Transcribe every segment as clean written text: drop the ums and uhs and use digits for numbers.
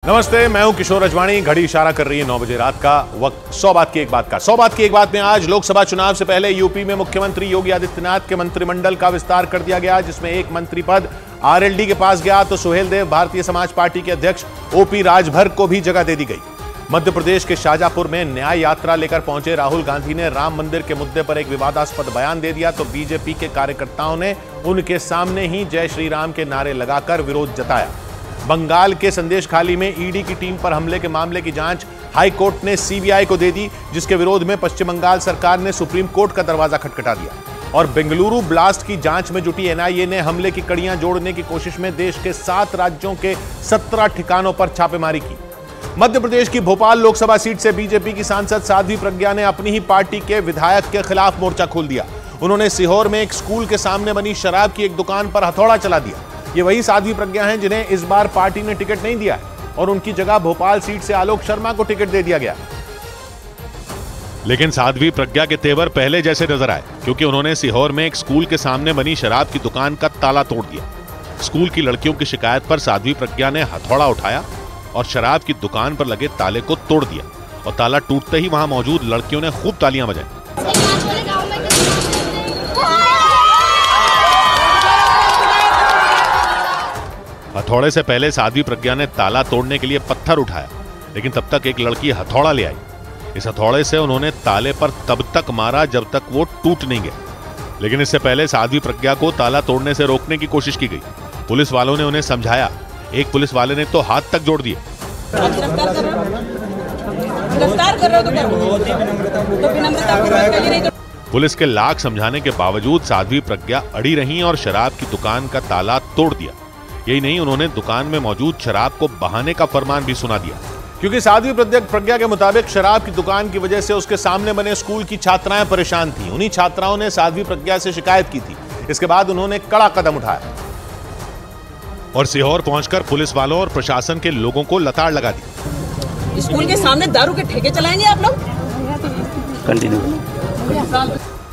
नमस्ते, मैं हूं किशोर अजवाणी। घड़ी इशारा कर रही है 9 बजे रात का वक्त। 100 बात की एक बात का 100 बात की एक बात में आज लोकसभा चुनाव से पहले यूपी में मुख्यमंत्री योगी आदित्यनाथ के मंत्रिमंडल का विस्तार कर दिया गया, जिसमें एक मंत्री पद आरएलडी के पास गया तो सुहेलदेव भारतीय समाज पार्टी के अध्यक्ष ओपी राजभर को भी जगह दे दी गई। मध्य प्रदेश के शाजापुर में न्याय यात्रा लेकर पहुंचे राहुल गांधी ने राम मंदिर के मुद्दे पर एक विवादास्पद बयान दे दिया तो बीजेपी के कार्यकर्ताओं ने उनके सामने ही जय श्री राम के नारे लगाकर विरोध जताया। बंगाल के संदेशखाली में ईडी की टीम पर हमले के मामले की जांच हाई कोर्ट ने सीबीआई को दे दी, जिसके विरोध में पश्चिम बंगाल सरकार ने सुप्रीम कोर्ट का दरवाजा खटखटा दिया। और बेंगलुरु ब्लास्ट की जांच में जुटी एनआईए ने हमले की कड़ियां जोड़ने की कोशिश में देश के 7 राज्यों के 17 ठिकानों पर छापेमारी की। मध्य प्रदेश की भोपाल लोकसभा सीट से बीजेपी की सांसद साध्वी प्रज्ञा ने अपनी ही पार्टी के विधायक के खिलाफ मोर्चा खोल दिया। उन्होंने सीहोर में एक स्कूल के सामने बनी शराब की एक दुकान पर हथौड़ा चला दिया। ये वही साध्वी प्रज्ञा हैं जिन्हें इस बार पार्टी ने टिकट नहीं दिया है और उनकी जगह भोपाल सीट से आलोक शर्मा को टिकट दे दिया गया। लेकिन साध्वी प्रज्ञा के तेवर पहले जैसे नजर आए, क्योंकि उन्होंने सीहोर में एक स्कूल के सामने बनी शराब की दुकान का ताला तोड़ दिया। स्कूल की लड़कियों की शिकायत पर साध्वी प्रज्ञा ने हथौड़ा उठाया और शराब की दुकान पर लगे ताले को तोड़ दिया और ताला टूटते ही वहां मौजूद लड़कियों ने खूब तालियां बजाई। हथौड़े से पहले साध्वी प्रज्ञा ने ताला तोड़ने के लिए पत्थर उठाया, लेकिन तब तक एक लड़की हथौड़ा ले आई। इस हथौड़े से उन्होंने ताले पर तब तक मारा जब तक वो टूट नहीं गया। लेकिन इससे पहले साध्वी प्रज्ञा को ताला तोड़ने से रोकने की कोशिश की गई। पुलिस वालों ने उन्हें समझाया। एक पुलिस वाले ने तो हाथ तक जोड़ दिए। पुलिस के लाख समझाने के बावजूद साध्वी प्रज्ञा अड़ी रहीं और शराब की दुकान का ताला तोड़ दिया। यही नहीं, उन्होंने दुकान में मौजूद शराब को बहाने का फरमान भी सुना दिया, क्योंकि साध्वी प्रज्ञा के मुताबिक शराब की दुकान की वजह से उसके सामने बने स्कूल की छात्राएं परेशान थीं। उन्हीं छात्राओं ने साध्वी प्रज्ञा से शिकायत की थी। इसके बाद उन्होंने कड़ा कदम उठाया और सीहोर पहुंचकर पुलिस वालों और प्रशासन के लोगों को लताड़ लगा दी। स्कूल के सामने दारू के ठेके चलाएंगे आप लोग?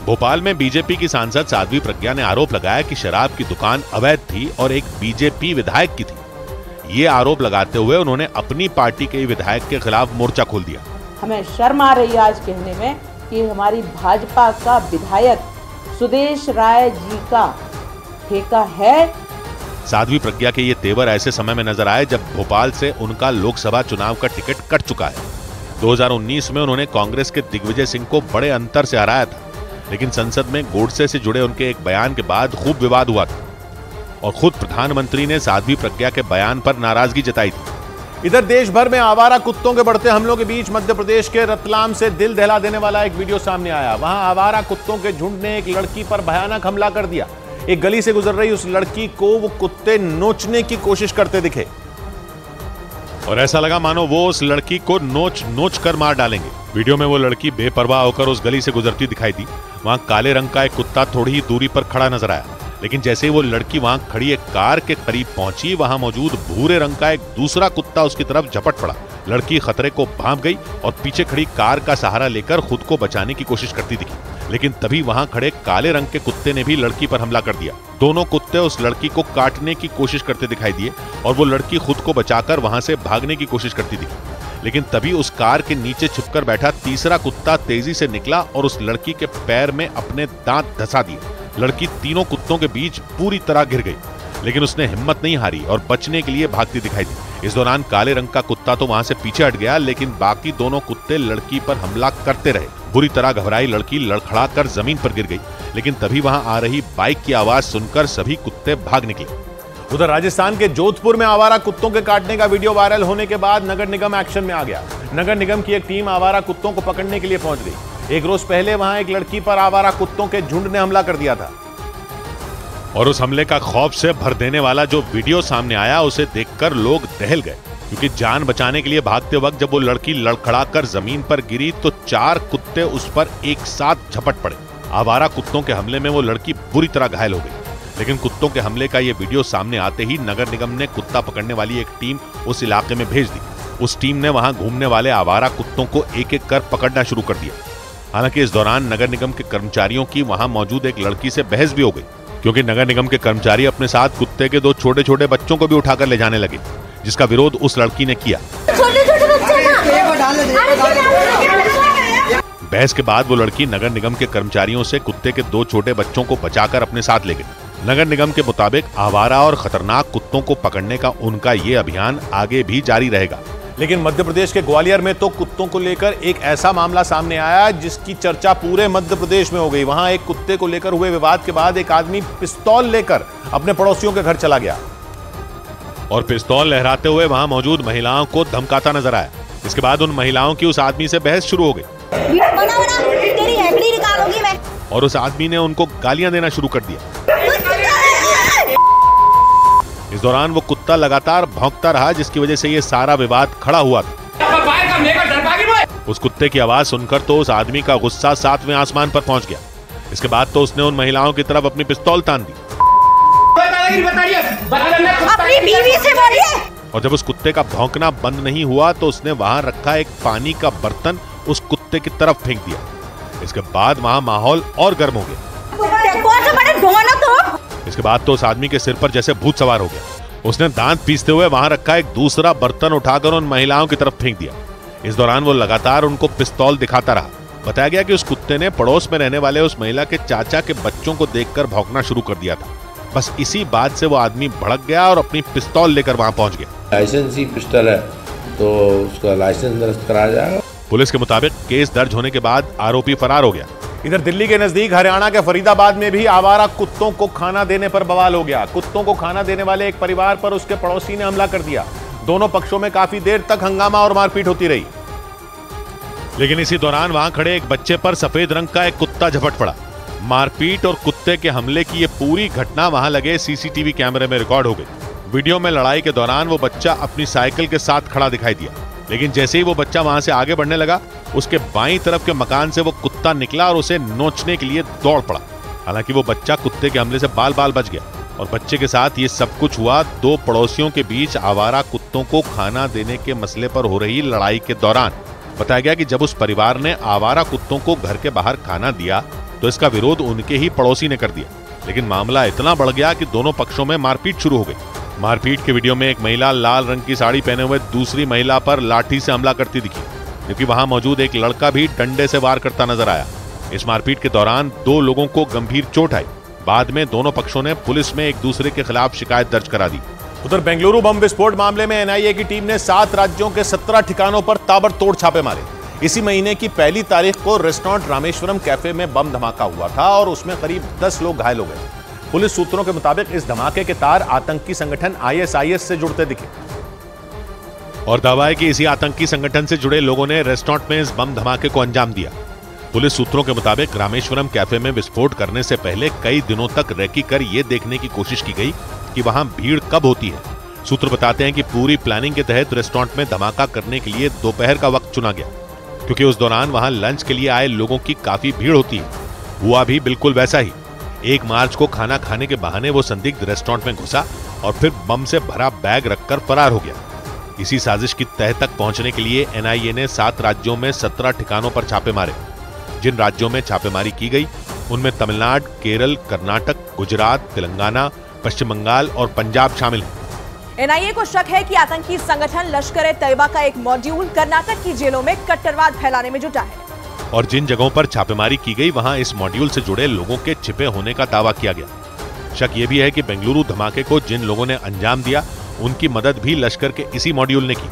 भोपाल में बीजेपी की सांसद साध्वी प्रज्ञा ने आरोप लगाया कि शराब की दुकान अवैध थी और एक बीजेपी विधायक की थी। ये आरोप लगाते हुए उन्होंने अपनी पार्टी के विधायक के खिलाफ मोर्चा खोल दिया। हमें शर्म आ रही है आज कहने में कि हमारी भाजपा का विधायक सुदेश राय जी का ठेका है। साध्वी प्रज्ञा के ये तेवर ऐसे समय में नजर आए जब भोपाल से उनका लोकसभा चुनाव का टिकट कट चुका है। 2019 में उन्होंने कांग्रेस के दिग्विजय सिंह को बड़े अंतर से हराया था, लेकिन संसद में गोडसे से जुड़े उनके एक बयान के बाद खूब विवाद हुआ था और खुद प्रधानमंत्री ने साध्वी प्रज्ञा के बयान पर नाराजगी जताई थी। इधर देश भर में आवारा कुत्तों के बढ़ते हमलों के बीच मध्य प्रदेश के रतलाम से दिल दहला देने वाला एक वीडियो सामने आया। वहां आवारा कुत्तों के झुंड ने एक लड़की पर भयानक हमला कर दिया। एक गली से गुजर रही उस लड़की को वो कुत्ते नोचने की कोशिश करते दिखे और ऐसा लगा मानो वो उस लड़की को नोच नोच कर मार डालेंगे। वीडियो में वो लड़की बेपरवाह होकर उस गली से गुजरती दिखाई दी। वहां काले रंग का एक कुत्ता थोड़ी ही दूरी पर खड़ा नजर आया, लेकिन जैसे ही वो लड़की वहां खड़ी एक कार के करीब पहुंची, वहां मौजूद भूरे रंग का एक दूसरा कुत्ता उसकी तरफ झपट पड़ा। लड़की खतरे को भांप गई और पीछे खड़ी कार का सहारा लेकर खुद को बचाने की कोशिश करती दिखी, लेकिन तभी वहां खड़े काले रंग के कुत्ते ने भी लड़की पर हमला कर दिया। दोनों कुत्ते उस लड़की को काटने की कोशिश करते दिखाई दिए और वो लड़की खुद को बचाकर वहां से भागने की कोशिश करती दिखी, लेकिन तभी उस कार के नीचे छिपकर बैठा तीसरा कुत्ता तेजी से निकला और उस लड़की के पैर में अपने दांत धंसा दिए। लड़की तीनों कुत्तों के बीच पूरी तरह गिर गई, लेकिन उसने हिम्मत नहीं हारी और बचने के लिए भागती दिखाई दी। इस दौरान काले रंग का कुत्ता तो वहां से पीछे हट गया, लेकिन बाकी दोनों कुत्ते लड़की पर हमला करते रहे। बुरी तरह घबराई लड़की लड़खड़ाकर जमीन पर गिर गई, लेकिन तभी वहां आ रही बाइक की आवाज सुनकर सभी कुत्ते भाग निकले। उधर राजस्थान के जोधपुर में आवारा कुत्तों के काटने का वीडियो वायरल होने के बाद नगर निगम एक्शन में आ गया। नगर निगम की एक टीम आवारा कुत्तों को पकड़ने के लिए पहुंच गई। एक रोज पहले वहां एक लड़की पर आवारा कुत्तों के झुंड ने हमला कर दिया था और उस हमले का खौफ से भर देने वाला जो वीडियो सामने आया, उसे देखकर लोग दहल गए, क्योंकि जान बचाने के लिए भागते वक्त जब वो लड़की लड़खड़ाकर जमीन पर गिरी तो 4 कुत्ते उस पर एक साथ झपट पड़े। आवारा कुत्तों के हमले में वो लड़की बुरी तरह घायल हो गई, लेकिन कुत्तों के हमले का ये वीडियो सामने आते ही नगर निगम ने कुत्ता पकड़ने वाली एक टीम उस इलाके में भेज दी। उस टीम ने वहां घूमने वाले आवारा कुत्तों को एक एक कर पकड़ना शुरू कर दिया। हालांकि इस दौरान नगर निगम के कर्मचारियों की वहां मौजूद एक लड़की से बहस भी हो गई, क्योंकि नगर निगम के कर्मचारी अपने साथ कुत्ते के 2 छोटे छोटे बच्चों को भी उठाकर ले जाने लगे, जिसका विरोध उस लड़की ने किया। बहस के बाद वो लड़की नगर निगम के कर्मचारियों से कुत्ते के 2 छोटे बच्चों को बचाकर अपने साथ ले गई। नगर निगम के मुताबिक आवारा और खतरनाक कुत्तों को पकड़ने का उनका ये अभियान आगे भी जारी रहेगा। लेकिन मध्य प्रदेश के ग्वालियर में तो कुत्तों को लेकर एक ऐसा मामला सामने आया जिसकी चर्चा पूरे मध्य प्रदेश में हो गई। वहां एक कुत्ते को लेकर हुए विवाद के बाद एक आदमी पिस्तौल लेकर अपने पड़ोसियों के घर चला गया और पिस्तौल लहराते हुए वहां मौजूद महिलाओं को धमकाता नजर आया। इसके बाद उन महिलाओं की उस आदमी से बहस शुरू हो गई तेरी हेकड़ी निकालूंगी मैं। और उस आदमी ने उनको गालियां देना शुरू कर दिया। इस दौरान वो कुत्ता लगातार भौंकता रहा, जिसकी वजह से ये सारा विवाद खड़ा हुआ था। उस कुत्ते की आवाज सुनकर तो उस आदमी का गुस्सा 7वें आसमान पर पहुंच गया। इसके बाद तो उसने उन महिलाओं की तरफ अपनी पिस्तौल तान दी। अपनी बीवी से बोलिए। और जब उस कुत्ते का भौंकना बंद नहीं हुआ तो उसने वहां रखा एक पानी का बर्तन उस कुत्ते की तरफ फेंक दिया। इसके बाद वहां माहौल और गर्म हो गया। इसके बाद तो उस आदमी के सिर पर जैसे भूत सवार हो गया। उसने दांत पीसते हुए वहां रखा एक दूसरा बर्तन उठाकर उन महिलाओं की तरफ फेंक दिया। इस दौरान वो लगातार उनको पिस्तौल दिखाता रहा। बताया गया कि उस कुत्ते ने पड़ोस में रहने वाले उस महिला के चाचा के बच्चों को देखकर भौंकना शुरू कर दिया था। बस इसी बात से वो आदमी भड़क गया और अपनी पिस्तौल लेकर वहां पहुंच गया। लाइसेंस ही पिस्टल है तो उसका लाइसेंस दर्ज कराया जाएगा। पुलिस के मुताबिक केस दर्ज होने के बाद आरोपी फरार हो गया। इधर दिल्ली के नजदीक हरियाणा के फरीदाबाद में भी आवारा कुत्तों को खाना देने पर बवाल हो गया। कुत्तों को खाना देने वाले एक परिवार पर उसके पड़ोसी ने हमला कर दिया। दोनों पक्षों में काफी देर तक हंगामा और मारपीट होती रही। लेकिन इसी दौरान वहां खड़े एक बच्चे पर सफेद रंग का एक कुत्ता झपट पड़ा। मारपीट और कुत्ते के हमले की ये पूरी घटना वहां लगे सीसीटीवी कैमरे में रिकॉर्ड हो गई। वीडियो में लड़ाई के दौरान वो बच्चा अपनी साइकिल के साथ खड़ा दिखाई दिया, लेकिन जैसे ही वो बच्चा वहां से आगे बढ़ने लगा, उसके बाईं तरफ के मकान से वो कुत्ता निकला और उसे नोचने के लिए दौड़ पड़ा। हालांकि वो बच्चा कुत्ते के हमले से बाल बाल बच गया और बच्चे के साथ ये सब कुछ हुआ 2 पड़ोसियों के बीच आवारा कुत्तों को खाना देने के मसले पर हो रही लड़ाई के दौरान। बताया गया कि जब उस परिवार ने आवारा कुत्तों को घर के बाहर खाना दिया तो इसका विरोध उनके ही पड़ोसी ने कर दिया। लेकिन मामला इतना बढ़ गया कि दोनों पक्षों में मारपीट शुरू हो गई। मारपीट के वीडियो में एक महिला लाल रंग की साड़ी पहने हुए दूसरी महिला पर लाठी से हमला करती दिखी, जबकि वहां मौजूद एक लड़का भी डंडे से वार करता नजर आया। इस मारपीट के दौरान 2 लोगों को गंभीर चोट आई। बाद में दोनों पक्षों ने पुलिस में एक दूसरे के खिलाफ शिकायत दर्ज करा दी। उधर बेंगलुरु बम विस्फोट मामले में एनआईए की टीम ने 7 राज्यों के 17 ठिकानों पर ताबड़तोड़ छापे मारे। इसी महीने की 1 तारीख को रेस्टोरेंट रामेश्वरम कैफे में बम धमाका हुआ था और उसमें करीब 10 लोग घायल हो गए। पुलिस सूत्रों के मुताबिक इस धमाके के तार आतंकी संगठन आईएसआईएस से जुड़ते दिखे और दावा है कि इसी आतंकी संगठन से जुड़े लोगों ने रेस्टोरेंट में इस बम धमाके को अंजाम दिया। पुलिस सूत्रों के मुताबिक रामेश्वरम कैफे में विस्फोट करने से पहले कई दिनों तक रेकी कर यह देखने की कोशिश की गई कि वहां भीड़ कब होती है। सूत्र बताते हैं कि पूरी प्लानिंग के तहत रेस्टोरेंट में धमाका करने के लिए दोपहर का वक्त चुना गया, क्योंकि उस दौरान वहां लंच के लिए आए लोगों की काफी भीड़ होती है। हुआ भी बिल्कुल वैसा ही। 1 मार्च को खाना खाने के बहाने वो संदिग्ध रेस्टोरेंट में घुसा और फिर बम से भरा बैग रखकर फरार हो गया। इसी साजिश की तह तक पहुंचने के लिए एनआईए ने 7 राज्यों में 17 ठिकानों पर छापे मारे। जिन राज्यों में छापेमारी की गई उनमें तमिलनाडु, केरल, कर्नाटक, गुजरात, तेलंगाना, पश्चिम बंगाल और पंजाब शामिल हैं। एनआईए को शक है कि आतंकी संगठन लश्कर-ए-तैयबा का एक मॉड्यूल कर्नाटक की जेलों में कट्टरवाद फैलाने में जुटा है। और जिन जगहों पर छापेमारी की गई वहां इस मॉड्यूल से जुड़े लोगों के छिपे होने का दावा किया गया। शक यह भी है कि बेंगलुरु धमाके को जिन लोगों ने अंजाम दिया उनकी मदद भी लश्कर के इसी मॉड्यूल ने की।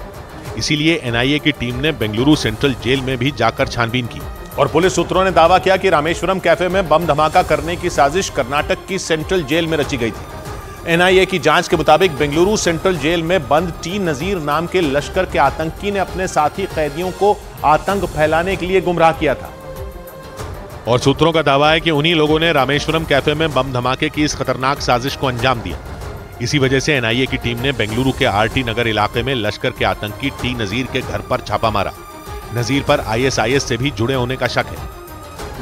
इसीलिए एनआईए की टीम ने बेंगलुरु सेंट्रल जेल में भी जाकर छानबीन की। और पुलिस सूत्रों ने दावा किया कि रामेश्वरम कैफे में बम धमाका करने की साजिश कर्नाटक की सेंट्रल जेल में रची गई थी। एनआईए की जांच के मुताबिक बेंगलुरु सेंट्रल जेल में बंद टी नजीर नाम के लश्कर के आतंकी ने अपने साथी कैदियों को आतंक फैलाने के लिए गुमराह किया था। और सूत्रों का दावा है कि उन्हीं लोगों ने रामेश्वरम कैफे में बम धमाके की इस खतरनाक साजिश को अंजाम दिया। इसी वजह से एनआईए की टीम ने बेंगलुरु के आरटी नगर इलाके में लश्कर के आतंकी टी नजीर के घर पर छापा मारा। नजीर पर आईएसआईएस से भी जुड़े होने का शक है।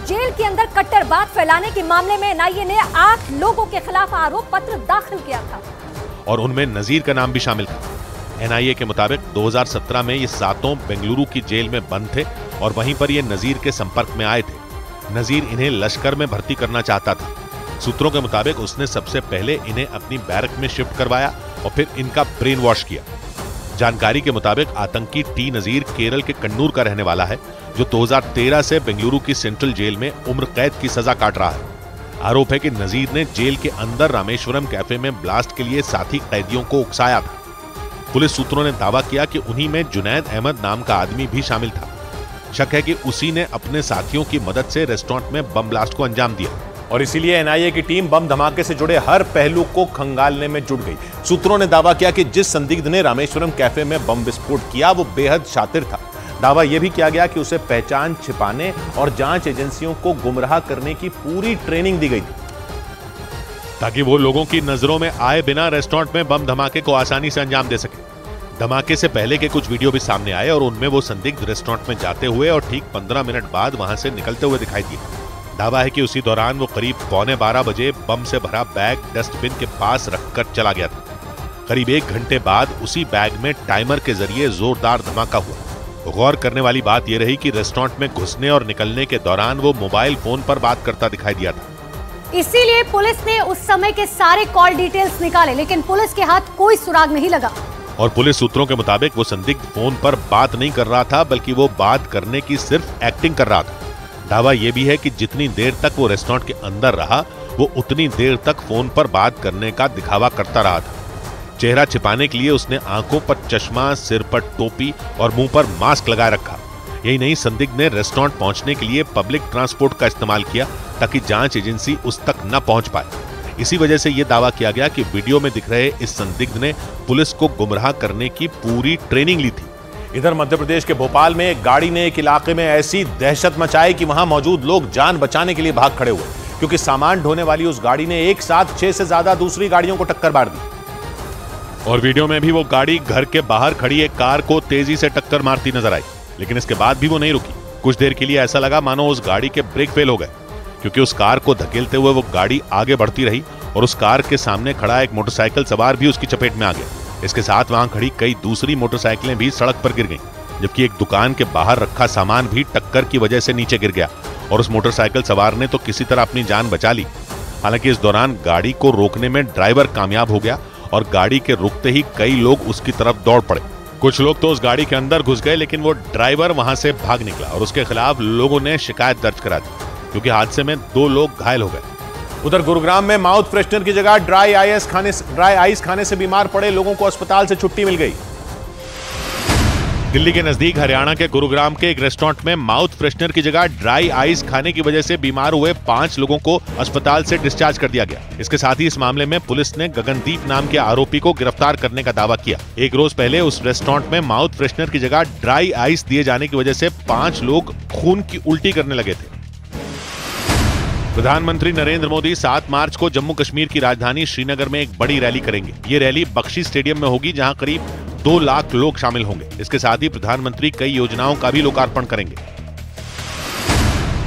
जेल के अंदर कट्टरवाद फैलाने के मामले में एनआईए ने 8 लोगों के खिलाफ आरोप पत्र दाखिल किया था और उनमें नजीर का नाम भी शामिल था। एनआईए के मुताबिक 2017 में ये 7 बेंगलुरु की जेल में बंद थे और वहीं पर ये नजीर के संपर्क में आए थे। नजीर इन्हें लश्कर में भर्ती करना चाहता था। सूत्रों के मुताबिक उसने सबसे पहले इन्हें अपनी बैरक में शिफ्ट करवाया और फिर इनका ब्रेन वॉश किया। जानकारी के मुताबिक आतंकी टी नजीर केरल के कन्नूर का रहने वाला है, जो 2013 से बेंगलुरु की सेंट्रल जेल में उम्र कैद की सजा काट रहा है। आरोप है कि नजीर ने जेल के अंदर रामेश्वरम कैफे में ब्लास्ट के लिए साथी कैदियों को उकसाया था। पुलिस सूत्रों ने दावा किया कि उन्हीं में जुनैद अहमद नाम का आदमी भी शामिल था। शक है कि उसी ने अपने साथियों की मदद से रेस्टोरेंट में बम ब्लास्ट को अंजाम दिया और इसीलिए एनआईए की टीम बम धमाके से जुड़े हर पहलू को खंगालने में जुट गई। सूत्रों ने दावा किया कि जिस संदिग्ध ने रामेश्वरम कैफे में बम विस्फोट किया वो बेहद शातिर था। दावा यह भी किया गया कि उसे पहचान छिपाने और जांच एजेंसियों को गुमराह करने की पूरी ट्रेनिंग दी गई थी, ताकि वो लोगों की नजरों में आए बिना रेस्टोरेंट में बम धमाके को आसानी से अंजाम दे सके। धमाके से पहले के कुछ वीडियो भी सामने आए और उनमें वो संदिग्ध रेस्टोरेंट में जाते हुए और ठीक 15 मिनट बाद वहां से निकलते हुए दिखाई दिए। दावा है कि उसी दौरान वो करीब 11:15 बजे बम से भरा बैग डस्टबिन के पास रखकर चला गया था। करीब 1 घंटे बाद उसी बैग में टाइमर के जरिए जोरदार धमाका हुआ। गौर करने वाली बात यह रही कि रेस्टोरेंट में घुसने और निकलने के दौरान वो मोबाइल फोन पर बात करता दिखाई दिया था। इसीलिए पुलिस ने उस समय के सारे कॉल डिटेल्स निकाले, लेकिन पुलिस के हाथ कोई सुराग नहीं लगा। और पुलिस सूत्रों के मुताबिक वो संदिग्ध फोन पर बात नहीं कर रहा था, बल्कि वो बात करने की सिर्फ एक्टिंग कर रहा था। दावा यह भी है कि जितनी देर तक वो रेस्टोरेंट के अंदर रहा, वो उतनी देर तक फोन पर बात करने का दिखावा करता रहा था। चेहरा छिपाने के लिए उसने आंखों पर चश्मा, सिर पर टोपी और मुंह पर मास्क लगाए रखा। यही नहीं, संदिग्ध ने रेस्टोरेंट पहुंचने के लिए पब्लिक ट्रांसपोर्ट का इस्तेमाल किया ताकि जांच एजेंसी उस तक न पहुंच पाए। इसी वजह से यह दावा किया गया कि वीडियो में दिख रहे इस संदिग्ध ने पुलिस को गुमराह करने की पूरी ट्रेनिंग ली थी। इधर मध्य प्रदेश के भोपाल में एक गाड़ी ने एक इलाके में ऐसी दहशत मचाई कि वहां मौजूद लोग जान बचाने के लिए भाग खड़े हुए, क्योंकि सामान ढोने वाली उस गाड़ी ने एक साथ 6 से ज्यादा दूसरी गाड़ियों को टक्कर मार दी। और वीडियो में भी वो गाड़ी घर के बाहर खड़ी एक कार को तेजी से टक्कर मारती नजर आई, लेकिन इसके बाद भी वो नहीं रुकी। कुछ देर के लिए ऐसा लगा मानो उस गाड़ी के ब्रेक फेल हो गए, क्योंकि उस कार को धकेलते हुए वो गाड़ी आगे बढ़ती रही और उस कार के सामने खड़ा एक मोटरसाइकिल सवार भी उसकी चपेट में आ गया। इसके साथ वहां खड़ी कई दूसरी मोटरसाइकिलें भी सड़क पर गिर गईं, जबकि एक दुकान के बाहर रखा सामान भी टक्कर की वजह से नीचे गिर गया और उस मोटरसाइकिल सवार ने तो किसी तरह अपनी जान बचा ली। हालांकि इस दौरान गाड़ी को रोकने में ड्राइवर कामयाब हो गया और गाड़ी के रुकते ही कई लोग उसकी तरफ दौड़ पड़े। कुछ लोग तो उस गाड़ी के अंदर घुस गए, लेकिन वो ड्राइवर वहां से भाग निकला और उसके खिलाफ लोगों ने शिकायत दर्ज करा दी, क्योंकि हादसे में 2 लोग घायल हो गए। उधर गुरुग्राम में माउथ फ्रेशनर की जगह ड्राई आइस खाने से बीमार पड़े लोगों को अस्पताल से छुट्टी मिल गई। दिल्ली के नजदीक हरियाणा के गुरुग्राम के एक रेस्टोरेंट में माउथ फ्रेशनर की जगह ड्राई आइस खाने की वजह से बीमार हुए 5 लोगों को अस्पताल से डिस्चार्ज कर दिया गया। इसके साथ ही इस मामले में पुलिस ने गगनदीप नाम के आरोपी को गिरफ्तार करने का दावा किया। एक रोज पहले उस रेस्टोरेंट में माउथ फ्रेशनर की जगह ड्राई आइस दिए जाने की वजह से 5 लोग खून की उल्टी करने लगे थे। प्रधानमंत्री नरेंद्र मोदी 7 मार्च को जम्मू कश्मीर की राजधानी श्रीनगर में एक बड़ी रैली करेंगे। ये रैली बख्शी स्टेडियम में होगी, जहां करीब 2 लाख लोग शामिल होंगे। इसके साथ ही प्रधानमंत्री कई योजनाओं का भी लोकार्पण करेंगे।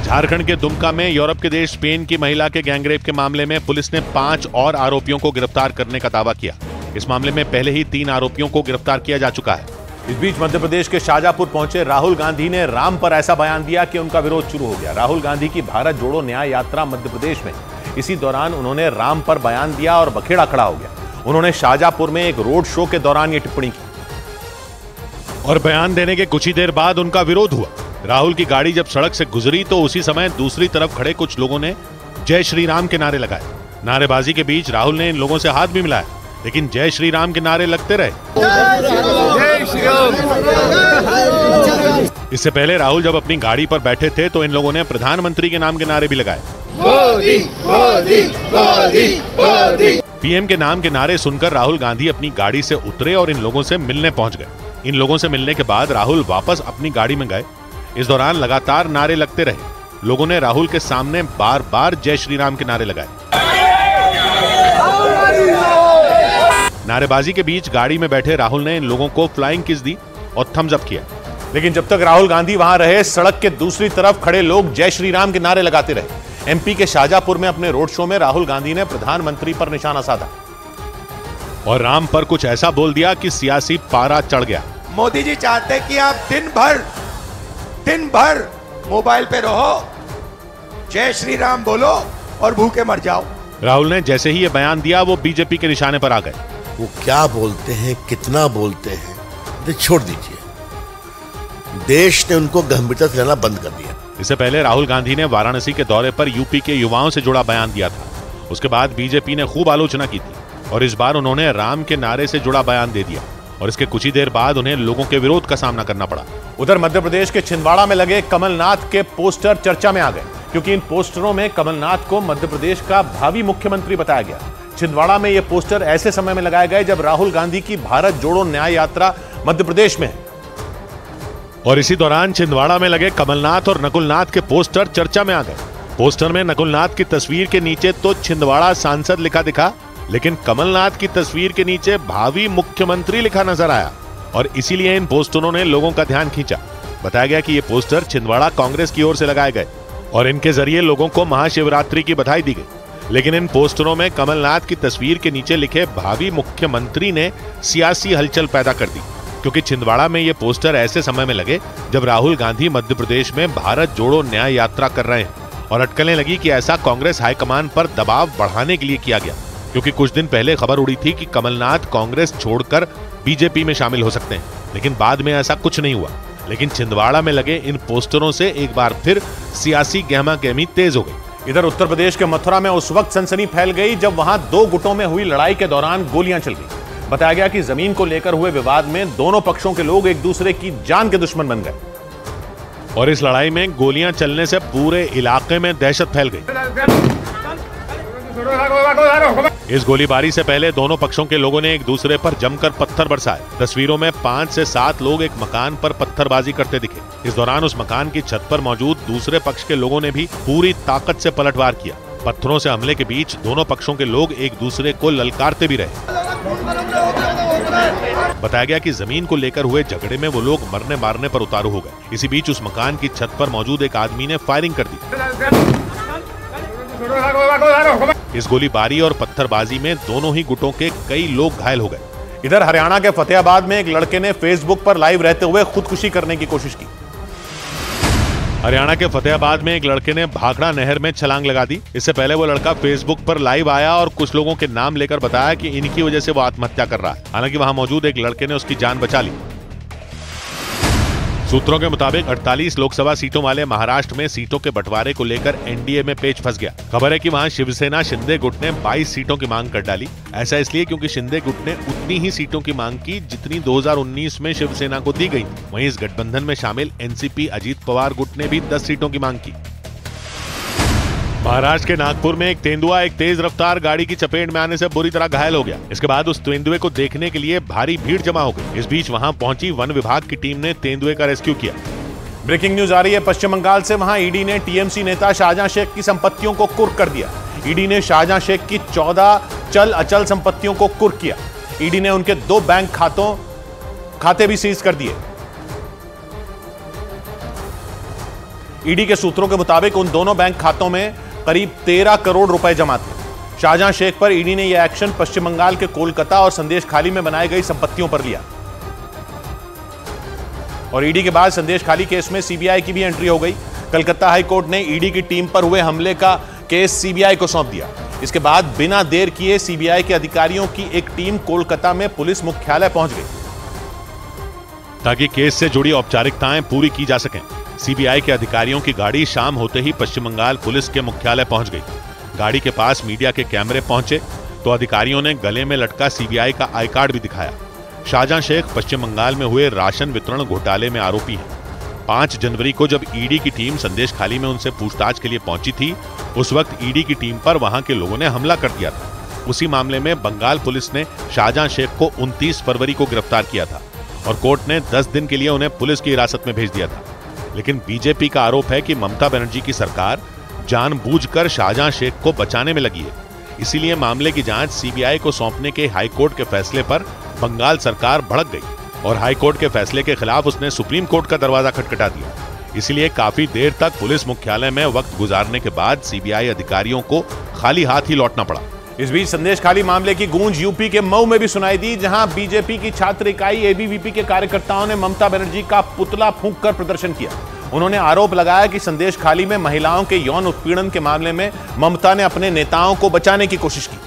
झारखंड के दुमका में यूरोप के देश स्पेन की महिला के गैंगरेप के मामले में पुलिस ने 5 और आरोपियों को गिरफ्तार करने का दावा किया। इस मामले में पहले ही 3 आरोपियों को गिरफ्तार किया जा चुका है। इस बीच मध्य प्रदेश के शाजापुर पहुंचे राहुल गांधी ने राम पर ऐसा बयान दिया कि उनका विरोध शुरू हो गया। राहुल गांधी की भारत जोड़ो न्याय यात्रा मध्य प्रदेश में, इसी दौरान उन्होंने राम पर बयान दिया और बखेड़ा खड़ा हो गया। उन्होंने शाजापुर में एक रोड शो के दौरान ये टिप्पणी की और बयान देने के कुछ ही देर बाद उनका विरोध हुआ। राहुल की गाड़ी जब सड़क से गुजरी तो उसी समय दूसरी तरफ खड़े कुछ लोगों ने जय श्री राम के नारे लगाए। नारेबाजी के बीच राहुल ने इन लोगों से हाथ भी मिलाया, लेकिन जय श्री राम के नारे लगते रहे। इससे पहले राहुल जब अपनी गाड़ी पर बैठे थे तो इन लोगों ने प्रधानमंत्री के नाम के नारे भी लगाए। मोदी मोदी मोदी मोदी। पीएम के नाम के नारे सुनकर राहुल गांधी अपनी गाड़ी से उतरे और इन लोगों से मिलने पहुंच गए। इन लोगों से मिलने के बाद राहुल वापस अपनी गाड़ी में गए। इस दौरान लगातार नारे लगते रहे। लोगों ने राहुल के सामने बार बार जय श्री राम के नारे लगाए। नारेबाजी के बीच गाड़ी में बैठे राहुल ने इन लोगों को फ्लाइंग किस दी और थम्स अप किया। लेकिन जब तक राहुल गांधी वहां रहे, सड़क के दूसरी तरफ खड़े लोग जय श्री राम के नारे लगाते रहे। एमपी के शाजापुर में अपने रोड शो में राहुल गांधी ने प्रधानमंत्री पर निशाना साधा और राम पर कुछ ऐसा बोल दिया कि सियासी पारा चढ़ गया। मोदी जी चाहते हैं कि आप दिन भर मोबाइल पे रहो, जय श्री राम बोलो और भूखे मर जाओ। राहुल ने जैसे ही ये बयान दिया वो बीजेपी के निशाने पर आ गए। वो क्या बोलते हैं, कितना बोलते हैं, ने छोड़ दीजिए। देश ने उनको गंभीरता से लेना बंद कर दिया। इससे पहले राहुल गांधी ने वाराणसी के दौरे पर यूपी के युवाओं से जुड़ा बयान दिया था। उसके बाद बीजेपी ने खूब आलोचना की थी और इस बार उन्होंने राम के नारे से जुड़ा बयान दे दिया और इसके कुछ ही देर बाद उन्हें लोगों के विरोध का सामना करना पड़ा। उधर मध्य प्रदेश के छिंदवाड़ा में लगे कमलनाथ के पोस्टर चर्चा में आ गए, क्योंकि इन पोस्टरों में कमलनाथ को मध्य प्रदेश का भावी मुख्यमंत्री बताया गया। छिंदवाड़ा में ये पोस्टर ऐसे समय में लगाए गए जब राहुल गांधी की भारत जोड़ो न्याय यात्रा मध्य प्रदेश में है। और इसी दौरान छिंदवाड़ा में लगे कमलनाथ और नकुलनाथ के पोस्टर चर्चा में आ गए। पोस्टर में नकुलनाथ की तस्वीर के नीचे तो छिंदवाड़ा सांसद लिखा दिखा, लेकिन कमलनाथ की तस्वीर के नीचे भावी मुख्यमंत्री लिखा नजर आया और इसीलिए इन पोस्टरों ने लोगों का ध्यान खींचा। बताया गया कि ये पोस्टर छिंदवाड़ा कांग्रेस की ओर से लगाए गए और इनके जरिए लोगों को महाशिवरात्रि की बधाई दी गई। लेकिन इन पोस्टरों में कमलनाथ की तस्वीर के नीचे लिखे भावी मुख्यमंत्री ने सियासी हलचल पैदा कर दी, क्योंकि छिंदवाड़ा में ये पोस्टर ऐसे समय में लगे जब राहुल गांधी मध्य प्रदेश में भारत जोड़ो न्याय यात्रा कर रहे हैं और अटकलें लगी कि ऐसा कांग्रेस हाईकमान पर दबाव बढ़ाने के लिए किया गया, क्योंकि कुछ दिन पहले खबर उड़ी थी कि कमलनाथ कांग्रेस छोड़कर बीजेपी में शामिल हो सकते हैं, लेकिन बाद में ऐसा कुछ नहीं हुआ। लेकिन छिंदवाड़ा में लगे इन पोस्टरों से एक बार फिर सियासी गहमागहमी तेज हो गई। इधर उत्तर प्रदेश के मथुरा में उस वक्त सनसनी फैल गई जब वहां दो गुटों में हुई लड़ाई के दौरान गोलियां चल गई। बताया गया कि जमीन को लेकर हुए विवाद में दोनों पक्षों के लोग एक दूसरे की जान के दुश्मन बन गए और इस लड़ाई में गोलियां चलने से पूरे इलाके में दहशत फैल गई। इस गोलीबारी से पहले दोनों पक्षों के लोगों ने एक दूसरे पर जमकर पत्थर बरसाए। तस्वीरों में 5 से 7 लोग एक मकान पर पत्थरबाजी करते दिखे। इस दौरान उस मकान की छत पर मौजूद दूसरे पक्ष के लोगों ने भी पूरी ताकत से पलटवार किया। पत्थरों से हमले के बीच दोनों पक्षों के लोग एक दूसरे को ललकारते भी रहे। बताया गया कि जमीन को लेकर हुए झगड़े में वो लोग मरने मारने पर उतारू हो गए। इसी बीच उस मकान की छत पर मौजूद एक आदमी ने फायरिंग कर दी। इस गोलीबारी और पत्थरबाजी में दोनों ही गुटों के कई लोग घायल हो गए। इधर हरियाणा के फतेहाबाद में एक लड़के ने फेसबुक पर लाइव रहते हुए खुदकुशी करने की कोशिश की। हरियाणा के फतेहाबाद में एक लड़के ने भाखड़ा नहर में छलांग लगा दी। इससे पहले वो लड़का फेसबुक पर लाइव आया और कुछ लोगों के नाम लेकर बताया कि इनकी वजह से वो आत्महत्या कर रहा है। हालांकि वहां मौजूद एक लड़के ने उसकी जान बचा ली। सूत्रों के मुताबिक 48 लोकसभा सीटों वाले महाराष्ट्र में सीटों के बंटवारे को लेकर एनडीए में पेच फंस गया। खबर है कि वहां शिवसेना शिंदे गुट ने 22 सीटों की मांग कर डाली। ऐसा इसलिए क्योंकि शिंदे गुट ने उतनी ही सीटों की मांग की जितनी 2019 में शिवसेना को दी गई। वहीं इस गठबंधन में शामिल एनसीपी अजीत पवार गुट ने भी 10 सीटों की मांग की। महाराष्ट्र के नागपुर में एक तेंदुआ एक तेज रफ्तार गाड़ी की चपेट में आने से बुरी तरह घायल हो गया। इसके बाद उस तेंदुए को देखने के लिए भारी भीड़ जमा हो गई। इस बीच वहां पहुंची वन विभाग की टीम ने तेंदुए का रेस्क्यू किया। ब्रेकिंग न्यूज आ रही है पश्चिम बंगाल से। वहां ईडी ने टीएमसी नेता शाहजहां शेख की संपत्तियों को कुर्क कर दिया। ईडी ने शाहजहां शेख की 14 चल अचल संपत्तियों को कुर्क किया। ईडी ने उनके 2 बैंक खाते भी सीज कर दिए। ईडी के सूत्रों के मुताबिक उन दोनों बैंक खातों में करीब 13 करोड़ रुपए जमा थे। शाहजहां शेख पर ईडी ने यह एक्शन पश्चिम बंगाल के कोलकाता और संदेश खाली में बनाई गई संपत्तियों पर लिया और ईडी के बाद संदेश खाली केस में सीबीआई की भी एंट्री हो गई। कलकत्ता हाई कोर्ट ने ईडी की टीम पर हुए हमले का केस सीबीआई को सौंप दिया। इसके बाद बिना देर किए सीबीआई के अधिकारियों की एक टीम कोलकाता में पुलिस मुख्यालय पहुंच गई ताकि केस से जुड़ी औपचारिकताएं पूरी की जा सकें। सीबीआई के अधिकारियों की गाड़ी शाम होते ही पश्चिम बंगाल पुलिस के मुख्यालय पहुंच गई। गाड़ी के पास मीडिया के कैमरे पहुंचे तो अधिकारियों ने गले में लटका सीबीआई का आई कार्ड भी दिखाया। शाहजहां शेख पश्चिम बंगाल में हुए राशन वितरण घोटाले में आरोपी हैं। 5 जनवरी को जब ईडी की टीम संदेश खाली में उनसे पूछताछ के लिए पहुंची थी, उस वक्त ईडी की टीम पर वहां के लोगों ने हमला कर दिया था। उसी मामले में बंगाल पुलिस ने शाहजहां शेख को 29 फरवरी को गिरफ्तार किया था और कोर्ट ने 10 दिन के लिए उन्हें पुलिस की हिरासत में भेज दिया था। लेकिन बीजेपी का आरोप है कि ममता बनर्जी की सरकार जानबूझकर शाहजहां शेख को बचाने में लगी है। इसीलिए मामले की जांच सीबीआई को सौंपने के हाईकोर्ट के फैसले पर बंगाल सरकार भड़क गई और हाईकोर्ट के फैसले के खिलाफ उसने सुप्रीम कोर्ट का दरवाजा खटखटा दिया। इसीलिए काफी देर तक पुलिस मुख्यालय में वक्त गुजारने के बाद सीबीआई अधिकारियों को खाली हाथ ही लौटना पड़ा। इस बीच संदेश खाली मामले की गूंज यूपी के मऊ में भी सुनाई दी, जहां बीजेपी की छात्र इकाई एबीवीपी के कार्यकर्ताओं ने ममता बनर्जी का पुतला फूंककर प्रदर्शन किया। उन्होंने आरोप लगाया कि संदेश खाली में महिलाओं के यौन उत्पीड़न के मामले में ममता ने अपने नेताओं को बचाने की कोशिश की।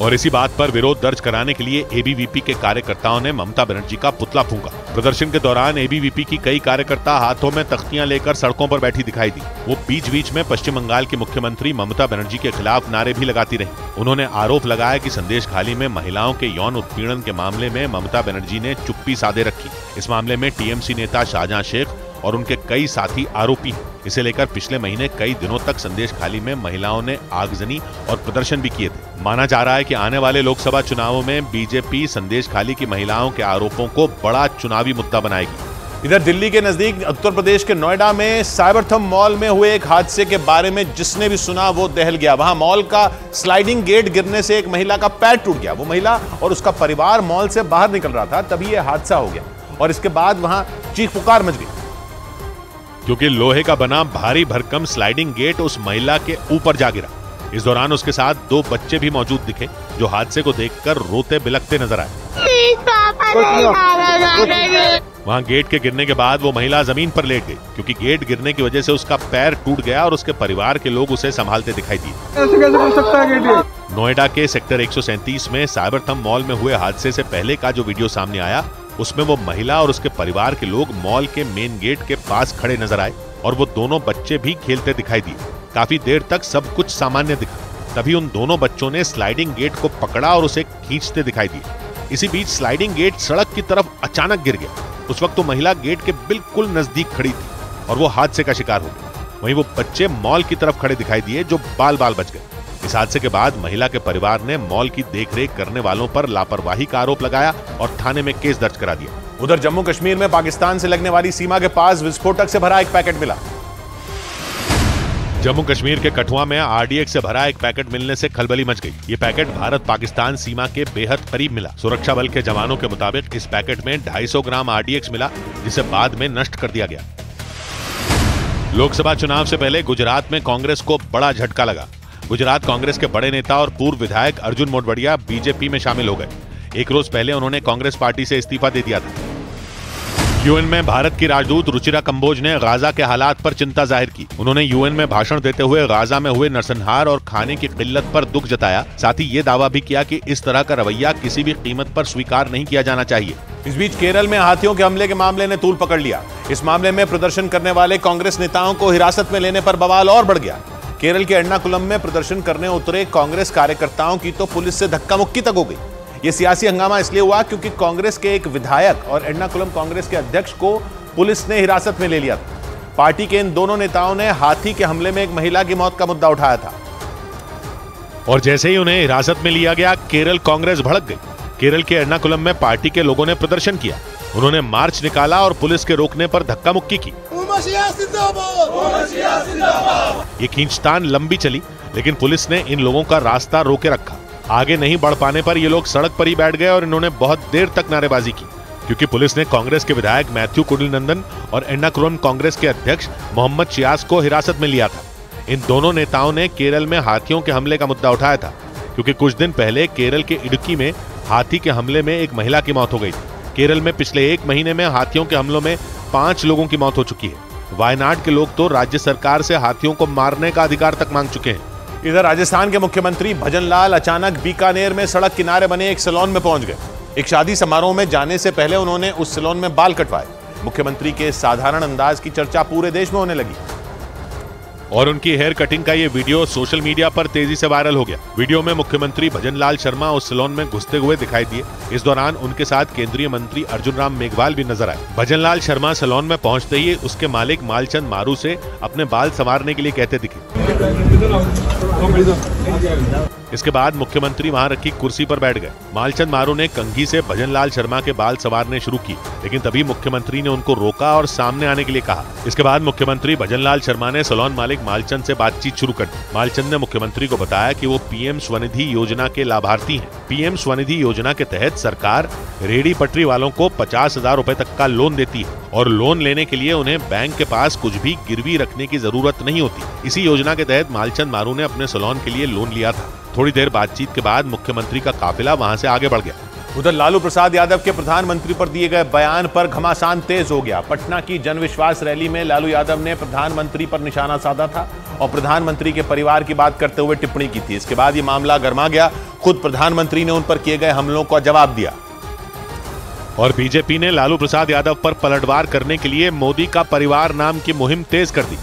और इसी बात पर विरोध दर्ज कराने के लिए एबीवीपी के कार्यकर्ताओं ने ममता बनर्जी का पुतला फूंका। प्रदर्शन के दौरान एबीवीपी की कई कार्यकर्ता हाथों में तख्तियां लेकर सड़कों पर बैठी दिखाई दी। वो बीच बीच में पश्चिम बंगाल की मुख्यमंत्री ममता बनर्जी के खिलाफ नारे भी लगाती रही। उन्होंने आरोप लगाया कि संदेशखाली में महिलाओं के यौन उत्पीड़न के मामले में ममता बनर्जी ने चुप्पी साधे रखी। इस मामले में टीएमसी नेता शाहजहां शेख और उनके कई साथी आरोपी हैं। इसे लेकर पिछले महीने कई दिनों तक संदेशखाली में महिलाओं ने आगजनी और प्रदर्शन भी किए थे। माना जा रहा है कि आने वाले लोकसभा चुनावों में बीजेपी संदेशखाली की महिलाओं के आरोपों को बड़ा चुनावी मुद्दा बनाएगी। इधर दिल्ली के नजदीक उत्तर प्रदेश के नोएडा में साइबरथम मॉल में हुए एक हादसे के बारे में जिसने भी सुना वो दहल गया। वहां मॉल का स्लाइडिंग गेट गिरने से एक महिला का पैर टूट गया। वो महिला और उसका परिवार मॉल से बाहर निकल रहा था, तभी यह हादसा हो गया और इसके बाद वहां चीख पुकार मच गई, क्योंकि लोहे का बना भारी भरकम स्लाइडिंग गेट उस महिला के ऊपर जा गिरा। इस दौरान उसके साथ 2 बच्चे भी मौजूद दिखे, जो हादसे को देखकर रोते बिलखते नजर आए। वहां गेट के गिरने के बाद वो महिला जमीन पर लेट गई, क्योंकि गेट गिरने की वजह से उसका पैर टूट गया और उसके परिवार के लोग उसे संभालते दिखाई दिए। ऐसे कैसे हो सकता है गेट? नोएडा के सेक्टर 137 में साइबरथम मॉल में हुए हादसे से पहले का जो वीडियो सामने आया, उसमें वो महिला और उसके परिवार के लोग मॉल के मेन गेट के पास खड़े नजर आए और वो दोनों बच्चे भी खेलते दिखाई दिए। काफी देर तक सब कुछ सामान्य दिखा, तभी उन दोनों बच्चों ने स्लाइडिंग गेट को पकड़ा और उसे खींचते दिखाई दिए। इसी बीच स्लाइडिंग गेट सड़क की तरफ अचानक गिर गया। उस वक्त तो महिला गेट के बिल्कुल नजदीक खड़ी थी और वो हादसे का शिकार हो गई। वहीं वो बच्चे मॉल की तरफ खड़े दिखाई दिए, जो बाल बाल बच गए। इस हादसे के बाद महिला के परिवार ने मॉल की देखरेख करने वालों पर लापरवाही का आरोप लगाया और थाने में केस दर्ज करा दिया। उधर जम्मू कश्मीर में पाकिस्तान से लगने वाली सीमा के पास विस्फोटक से भरा एक पैकेट मिला। जम्मू कश्मीर के कठुआ में आरडीएक्स से भरा एक पैकेट मिलने से खलबली मच गई। ये पैकेट भारत पाकिस्तान सीमा के बेहद करीब मिला। सुरक्षा बल के जवानों के मुताबिक इस पैकेट में 250 ग्राम आरडीएक्स मिला, जिसे बाद में नष्ट कर दिया गया। लोकसभा चुनाव से पहले गुजरात में कांग्रेस को बड़ा झटका लगा। गुजरात कांग्रेस के बड़े नेता और पूर्व विधायक अर्जुन मोढवाडिया बीजेपी में शामिल हो गए। एक रोज पहले उन्होंने कांग्रेस पार्टी से इस्तीफा दे दिया था। यूएन में भारत की राजदूत रुचिरा कंबोज ने गाजा के हालात पर चिंता जाहिर की। उन्होंने यूएन में भाषण देते हुए गाजा में हुए नरसंहार और खाने की किल्लत पर दुख जताया। साथ ही ये दावा भी किया कि इस तरह का रवैया किसी भी कीमत पर स्वीकार नहीं किया जाना चाहिए। इस बीच केरल में हाथियों के हमले के मामले ने तूल पकड़ लिया। इस मामले में प्रदर्शन करने वाले कांग्रेस नेताओं को हिरासत में लेने पर बवाल और बढ़ गया। केरल के एर्नाकुलम में प्रदर्शन करने उतरे कांग्रेस कार्यकर्ताओं की तो पुलिस से धक्का मुक्की तक हो गई। यह सियासी हंगामा इसलिए हुआ क्योंकि कांग्रेस के एक विधायक और एर्नाकुलम कांग्रेस के अध्यक्ष को पुलिस ने हिरासत में ले लिया था। पार्टी के इन दोनों नेताओं ने हाथी के हमले में एक महिला की मौत का मुद्दा उठाया था और जैसे ही उन्हें हिरासत में लिया गया, केरल कांग्रेस भड़क गई। केरल के एर्नाकुलम में पार्टी के लोगों ने प्रदर्शन किया। उन्होंने मार्च निकाला और पुलिस के रोकने पर धक्का मुक्की की। ये खींचतान लंबी चली, लेकिन पुलिस ने इन लोगों का रास्ता रोके रखा। आगे नहीं बढ़ पाने पर ये लोग सड़क पर ही बैठ गए और इन्होंने बहुत देर तक नारेबाजी की, क्योंकि पुलिस ने कांग्रेस के विधायक मैथ्यू कुडिलनंदन और एर्नाकुलम कांग्रेस के अध्यक्ष मोहम्मद शियास को हिरासत में लिया था। इन दोनों नेताओं ने केरल में हाथियों के हमले का मुद्दा उठाया था, क्योंकि कुछ दिन पहले केरल के इडुक्की में हाथी के हमले में एक महिला की मौत हो गई थी। केरल में पिछले 1 महीने में हाथियों के हमलों में 5 लोगों की मौत हो चुकी है। वायनाड के लोग तो राज्य सरकार से हाथियों को मारने का अधिकार तक मांग चुके हैं। इधर राजस्थान के मुख्यमंत्री भजनलाल अचानक बीकानेर में सड़क किनारे बने एक सैलून में पहुंच गए। एक शादी समारोह में जाने से पहले उन्होंने उस सैलून में बाल कटवाए। मुख्यमंत्री के साधारण अंदाज की चर्चा पूरे देश में होने लगी और उनकी हेयर कटिंग का ये वीडियो सोशल मीडिया पर तेजी से वायरल हो गया। वीडियो में मुख्यमंत्री भजनलाल शर्मा उस सैलून में घुसते हुए दिखाई दिए। इस दौरान उनके साथ केंद्रीय मंत्री अर्जुन राम मेघवाल भी नजर आए। भजनलाल शर्मा सैलून में पहुंचते ही उसके मालिक मालचंद मारू से अपने बाल संवारने के लिए कहते दिखे। इसके बाद मुख्यमंत्री वहां रखी कुर्सी पर बैठ गए। मालचंद मारू ने कंघी से भजनलाल शर्मा के बाल संवारने शुरू किए, लेकिन तभी मुख्यमंत्री ने उनको रोका और सामने आने के लिए कहा। इसके बाद मुख्यमंत्री भजनलाल शर्मा ने सैलून मालिक मालचंद से बातचीत शुरू कर दी। मालचंद ने मुख्यमंत्री को बताया कि वो पीएम स्वनिधि योजना के लाभार्थी हैं। पीएम स्वनिधि योजना के तहत सरकार रेहड़ी पटरी वालों को 50,000 रुपए तक का लोन देती है और लोन लेने के लिए उन्हें बैंक के पास कुछ भी गिरवी रखने की जरूरत नहीं होती। इसी योजना के तहत मालचंद मारू ने अपने सैलून के लिए लोन लिया था। थोड़ी देर बातचीत के बाद मुख्यमंत्री का काफिला वहां से आगे बढ़ गया। उधर लालू प्रसाद यादव के प्रधानमंत्री पर दिए गए बयान पर घमासान तेज हो गया। पटना की जनविश्वास रैली में लालू यादव ने प्रधानमंत्री पर निशाना साधा था और प्रधानमंत्री के परिवार की बात करते हुए टिप्पणी की थी। इसके बाद यह मामला गर्मा गया। खुद प्रधानमंत्री ने उन पर किए गए हमलों का जवाब दिया। और बीजेपी ने लालू प्रसाद यादव पर पलटवार करने के लिए मोदी का परिवार नाम की मुहिम तेज कर दी।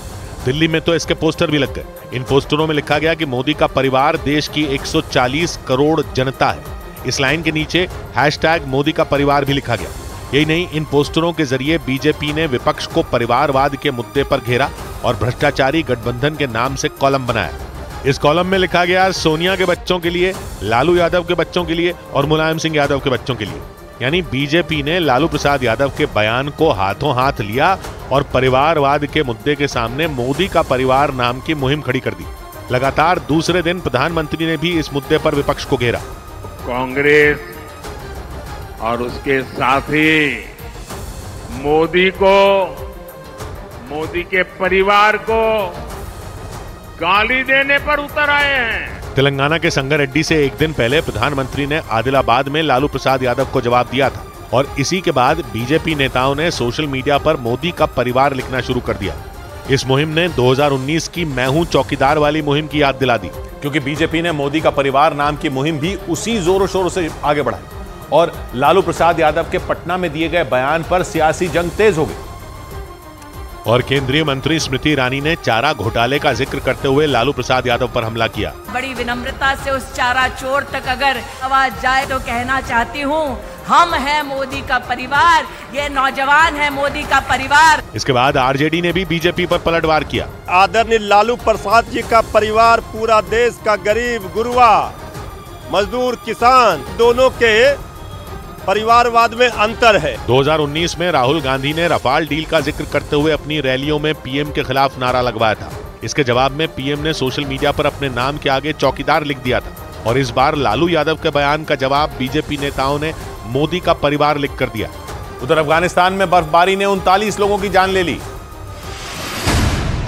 दिल्ली में तो इसके पोस्टर भी लग गए। इन पोस्टरों में लिखा गया कि मोदी का परिवार देश की 140 करोड़ जनता है। इस लाइन के नीचे हैशटैग मोदी का परिवार भी लिखा गया। यही नहीं, इन पोस्टरों के जरिए बीजेपी ने विपक्ष को परिवारवाद के मुद्दे पर घेरा और भ्रष्टाचारी गठबंधन के नाम से कॉलम बनाया। इस कॉलम में लिखा गया सोनिया के बच्चों के लिए, लालू यादव के बच्चों के लिए और मुलायम सिंह यादव के बच्चों के लिए। यानी बीजेपी ने लालू प्रसाद यादव के बयान को हाथों हाथ लिया और परिवारवाद के मुद्दे के सामने मोदी का परिवार नाम की मुहिम खड़ी कर दी। लगातार दूसरे दिन प्रधानमंत्री ने भी इस मुद्दे पर विपक्ष को घेरा। कांग्रेस और उसके साथी मोदी को, मोदी के परिवार को गाली देने पर उतर आए हैं। तेलंगाना के संगारेड्डी से एक दिन पहले प्रधानमंत्री ने आदिलाबाद में लालू प्रसाद यादव को जवाब दिया था और इसी के बाद बीजेपी नेताओं ने सोशल मीडिया पर मोदी का परिवार लिखना शुरू कर दिया। इस मुहिम ने 2019 की मैं हूं चौकीदार वाली मुहिम की याद दिला दी, क्योंकि बीजेपी ने मोदी का परिवार नाम की मुहिम भी उसी जोरों शोरों से आगे बढ़ाई और लालू प्रसाद यादव के पटना में दिए गए बयान पर सियासी जंग तेज हो गई। और केंद्रीय मंत्री स्मृति ईरानी ने चारा घोटाले का जिक्र करते हुए लालू प्रसाद यादव पर हमला किया। बड़ी विनम्रता से उस चारा चोर तक अगर आवाज जाए तो कहना चाहती हूँ, हम हैं मोदी का परिवार, ये नौजवान है मोदी का परिवार। इसके बाद आरजेडी ने भी बीजेपी पर पलटवार किया। आदरणीय लालू प्रसाद जी का परिवार पूरा देश का गरीब, गुरुआ, मजदूर, किसान दोनों के परिवारवाद में अंतर है। 2019 में राहुल गांधी ने रफाल डील का जिक्र करते हुए अपनी रैलियों में पीएम के खिलाफ नारा लगवाया था। इसके जवाब में पीएम ने सोशल मीडिया पर अपने नाम के आगे चौकीदार लिख दिया था और इस बार लालू यादव के बयान का जवाब बीजेपी नेताओं ने मोदी का परिवार लिख कर दिया। उधर अफगानिस्तान में बर्फबारी ने 39 लोगों की जान ले ली।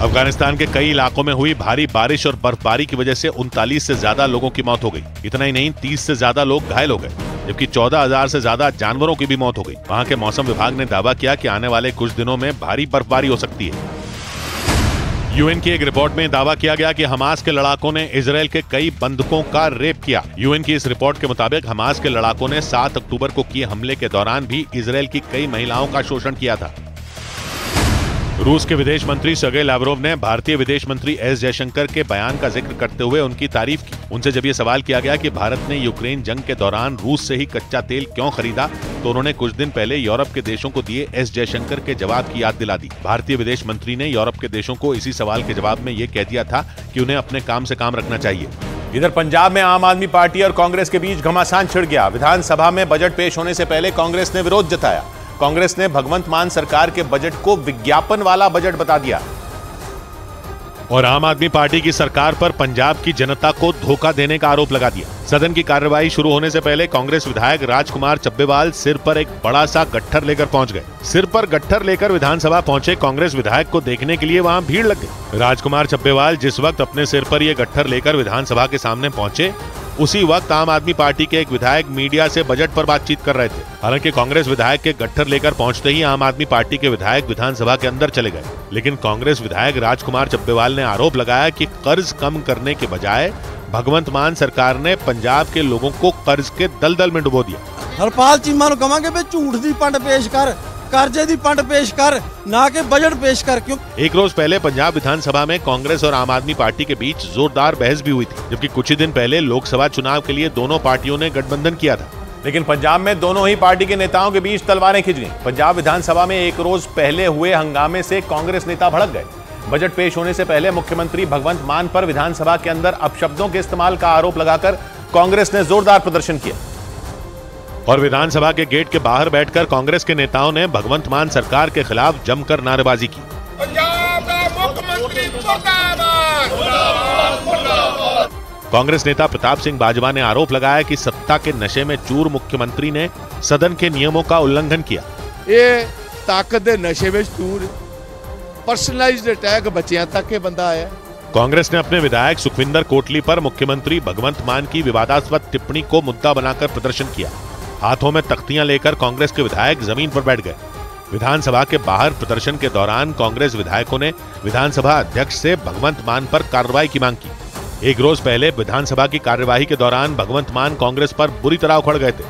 अफगानिस्तान के कई इलाकों में हुई भारी बारिश और बर्फबारी की वजह से 39 से ज्यादा लोगों की मौत हो गई। इतना ही नहीं, 30 से ज्यादा लोग घायल हो गए, जबकि 14,000 से ज्यादा जानवरों की भी मौत हो गई। वहां के मौसम विभाग ने दावा किया कि आने वाले कुछ दिनों में भारी बर्फबारी हो सकती है। यूएन की एक रिपोर्ट में दावा किया गया कि हमास के लड़ाकों ने इजरायल के कई बंधकों का रेप किया। यूएन की इस रिपोर्ट के मुताबिक हमास के लड़ाकों ने 7 अक्टूबर को किए हमले के दौरान भी इजरायल की कई महिलाओं का शोषण किया था। रूस के विदेश मंत्री सर्गेई लावरोव ने भारतीय विदेश मंत्री एस जयशंकर के बयान का जिक्र करते हुए उनकी तारीफ की। उनसे जब ये सवाल किया गया कि भारत ने यूक्रेन जंग के दौरान रूस से ही कच्चा तेल क्यों खरीदा, तो उन्होंने कुछ दिन पहले यूरोप के देशों को दिए एस जयशंकर के जवाब की याद दिला दी। भारतीय विदेश मंत्री ने यूरोप के देशों को इसी सवाल के जवाब में ये कह दिया था कि उन्हें अपने काम से काम रखना चाहिए। इधर पंजाब में आम आदमी पार्टी और कांग्रेस के बीच घमासान छिड़ गया। विधानसभा में बजट पेश होने से पहले कांग्रेस ने विरोध जताया। कांग्रेस ने भगवंत मान सरकार के बजट को विज्ञापन वाला बजट बता दिया और आम आदमी पार्टी की सरकार पर पंजाब की जनता को धोखा देने का आरोप लगा दिया। सदन की कार्यवाही शुरू होने से पहले कांग्रेस विधायक राजकुमार चब्बेवाल सिर पर एक बड़ा सा गट्ठर लेकर पहुंच गए। सिर पर गट्ठर लेकर विधानसभा पहुंचे कांग्रेस विधायक को देखने के लिए वहां भीड़ लग गई। राजकुमार चब्बेवाल जिस वक्त अपने सिर पर ये गट्ठर लेकर विधानसभा के सामने पहुंचे, उसी वक्त आम आदमी पार्टी के एक विधायक मीडिया से बजट पर बातचीत कर रहे थे। हालांकि कांग्रेस विधायक के गट्ठर लेकर पहुंचते ही आम आदमी पार्टी के विधायक विधानसभा के अंदर चले गए। लेकिन कांग्रेस विधायक राजकुमार चब्बेवाल ने आरोप लगाया कि कर्ज कम करने के बजाय भगवंत मान सरकार ने पंजाब के लोगों को कर्ज के दलदल में डुबो दिया। हरपाल चीमा नूं कहांगे वे झूठ दी पंड पेश कर, कर्जे दी पंड पेश कर, ना कि बजट पेश कर। क्यों? एक रोज पहले पंजाब विधानसभा में कांग्रेस और आम आदमी पार्टी के बीच जोरदार बहस भी हुई थी, जबकि कुछ ही दिन पहले लोकसभा चुनाव के लिए दोनों पार्टियों ने गठबंधन किया था। लेकिन पंजाब में दोनों ही पार्टी के नेताओं के बीच तलवारें खिंच गईं। पंजाब विधानसभा में एक रोज पहले हुए हंगामे से कांग्रेस नेता भड़क गए। बजट पेश होने से पहले मुख्यमंत्री भगवंत मान पर विधानसभा के अंदर अपशब्दों के इस्तेमाल का आरोप लगाकर कांग्रेस ने जोरदार प्रदर्शन किया और विधानसभा के गेट के बाहर बैठकर कांग्रेस के नेताओं ने भगवंत मान सरकार के खिलाफ जमकर नारेबाजी की। कांग्रेस नेता प्रताप सिंह बाजवा ने आरोप लगाया कि सत्ता के नशे में चूर मुख्यमंत्री ने सदन के नियमों का उल्लंघन किया। ये ताकत दे नशे में चूर पर्सनलाइज्ड अटैक बच्चियां तक के बंदा आया। कांग्रेस ने अपने विधायक सुखविंदर कोटली पर मुख्यमंत्री भगवंत मान की विवादास्पद टिप्पणी को मुद्दा बनाकर प्रदर्शन किया। हाथों में तख्तियां लेकर कांग्रेस के विधायक जमीन पर बैठ गए। विधानसभा के बाहर प्रदर्शन के दौरान कांग्रेस विधायकों ने विधानसभा अध्यक्ष से भगवंत मान पर कार्रवाई की मांग की। एक रोज पहले विधानसभा की कार्यवाही के दौरान भगवंत मान कांग्रेस पर बुरी तरह उखड़ गए थे।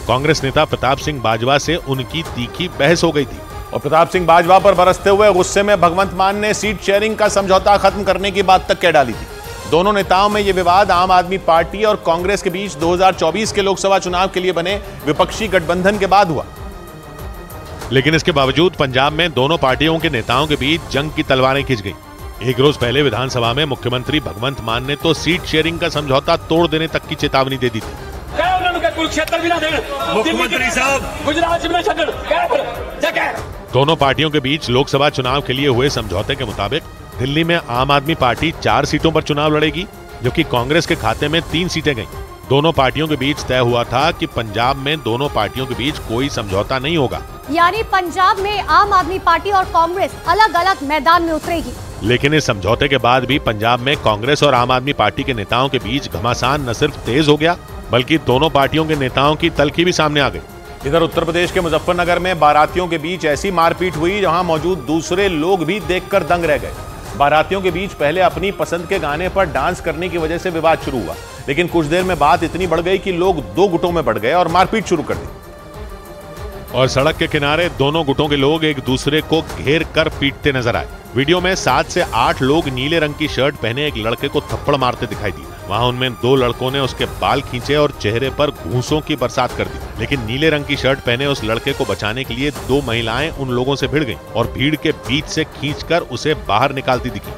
कांग्रेस नेता प्रताप सिंह बाजवा से उनकी तीखी बहस हो गई थी और प्रताप सिंह बाजवा पर बरसते हुए गुस्से में भगवंत मान ने सीट शेयरिंग का समझौता खत्म करने की बात तक कह डाली थी। दोनों नेताओं में यह विवाद आम आदमी पार्टी और कांग्रेस के बीच 2024 के लोकसभा चुनाव के लिए बने विपक्षी गठबंधन के बाद हुआ। लेकिन इसके बावजूद पंजाब में दोनों पार्टियों के नेताओं के बीच जंग की तलवारें खिंच गईं। एक रोज पहले विधानसभा में मुख्यमंत्री भगवंत मान ने तो सीट शेयरिंग का समझौता तोड़ देने तक की चेतावनी दे दी थी। मुख्यमंत्री साहब दोनों पार्टियों के बीच लोकसभा चुनाव के लिए हुए समझौते के मुताबिक दिल्ली में आम आदमी पार्टी 4 सीटों पर चुनाव लड़ेगी, जबकि कांग्रेस के खाते में 3 सीटें गईं। दोनों पार्टियों के बीच तय हुआ था कि पंजाब में दोनों पार्टियों के बीच कोई समझौता नहीं होगा, यानी पंजाब में आम आदमी पार्टी और कांग्रेस अलग अलग मैदान में उतरेगी। लेकिन इस समझौते के बाद भी पंजाब में कांग्रेस और आम आदमी पार्टी के नेताओं के बीच घमासान न सिर्फ तेज हो गया, बल्कि दोनों पार्टियों के नेताओं की तल्खी भी सामने आ गई। इधर उत्तर प्रदेश के मुजफ्फरनगर में बारातियों के बीच ऐसी मारपीट हुई जहां मौजूद दूसरे लोग भी देखकर दंग रह गए। बारातियों के बीच पहले अपनी पसंद के गाने पर डांस करने की वजह से विवाद शुरू हुआ, लेकिन कुछ देर में बात इतनी बढ़ गई कि लोग 2 गुटों में बढ़ गए और मारपीट शुरू कर दी। और सड़क के किनारे दोनों गुटों के लोग एक दूसरे को घेर कर पीटते नजर आए। वीडियो में 7 से 8 लोग नीले रंग की शर्ट पहने एक लड़के को थप्पड़ मारते दिखाई दिए। वहां उनमें 2 लड़कों ने उसके बाल खींचे और चेहरे पर घूंसों की बरसात कर दी, लेकिन नीले रंग की शर्ट पहने उस लड़के को बचाने के लिए 2 महिलाएं उन लोगों से भिड़ गईं और भीड़ के बीच से खींचकर उसे बाहर निकालती दिखी।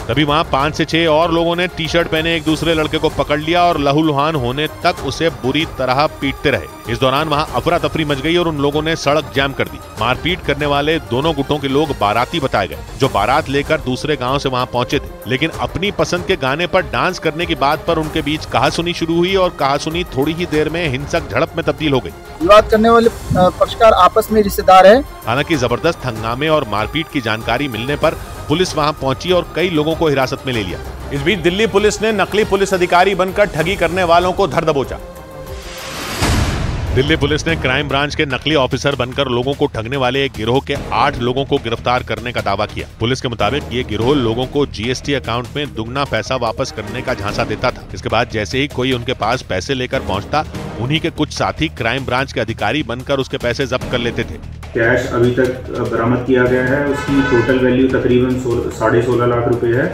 तभी वहां 5 से 6 और लोगों ने टी-शर्ट पहने एक दूसरे लड़के को पकड़ लिया और लहूलुहान होने तक उसे बुरी तरह पीटते रहे। इस दौरान वहां अफरा तफरी मच गई और उन लोगों ने सड़क जाम कर दी। मारपीट करने वाले दोनों गुटों के लोग बाराती बताए गए, जो बारात लेकर दूसरे गांव से वहां पहुंचे थे, लेकिन अपनी पसंद के गाने पर डांस करने की बात पर उनके बीच कहासुनी शुरू हुई और कहासुनी थोड़ी ही देर में हिंसक झड़प में तब्दील हो गई। विवाद करने वाले पक्षकार आपस में रिश्तेदार है। हालांकि जबरदस्त हंगामे और मारपीट की जानकारी मिलने पर पुलिस वहां पहुंची और कई लोगों को हिरासत में ले लिया। इस बीच दिल्ली पुलिस ने नकली पुलिस अधिकारी बनकर ठगी करने वालों को धर दबोचा। दिल्ली पुलिस ने क्राइम ब्रांच के नकली ऑफिसर बनकर लोगों को ठगने वाले एक गिरोह के 8 लोगों को गिरफ्तार करने का दावा किया। पुलिस के मुताबिक ये गिरोह लोगों को जीएसटी अकाउंट में दुगना पैसा वापस करने का झांसा देता था। इसके बाद जैसे ही कोई उनके पास पैसे लेकर पहुंचता, उन्हीं के कुछ साथी क्राइम ब्रांच के अधिकारी बनकर उसके पैसे जब्त कर लेते थे। कैश अभी तक बरामद किया गया है, उसकी टोटल वैल्यू तकरीबन 16.5 लाख रुपए है।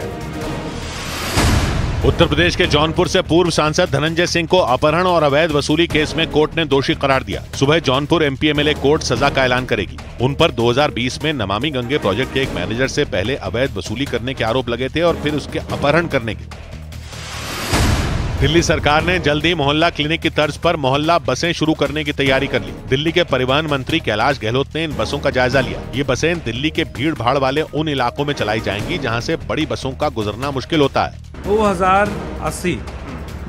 उत्तर प्रदेश के जौनपुर से पूर्व सांसद धनंजय सिंह को अपहरण और अवैध वसूली केस में कोर्ट ने दोषी करार दिया। सुबह जौनपुर एमपी एमएलए कोर्ट सजा का ऐलान करेगी। उन पर 2020 में नमामि गंगे प्रोजेक्ट के एक मैनेजर से पहले अवैध वसूली करने के आरोप लगे थे और फिर उसके अपहरण करने के। दिल्ली सरकार ने जल्द ही मोहल्ला क्लिनिक की तर्ज पर मोहल्ला बसें शुरू करने की तैयारी कर ली। दिल्ली के परिवहन मंत्री कैलाश गहलोत ने इन बसों का जायजा लिया। ये बसें दिल्ली के भीड़ भाड़ वाले उन इलाकों में चलाई जाएंगी जहां से बड़ी बसों का गुजरना मुश्किल होता है। 2080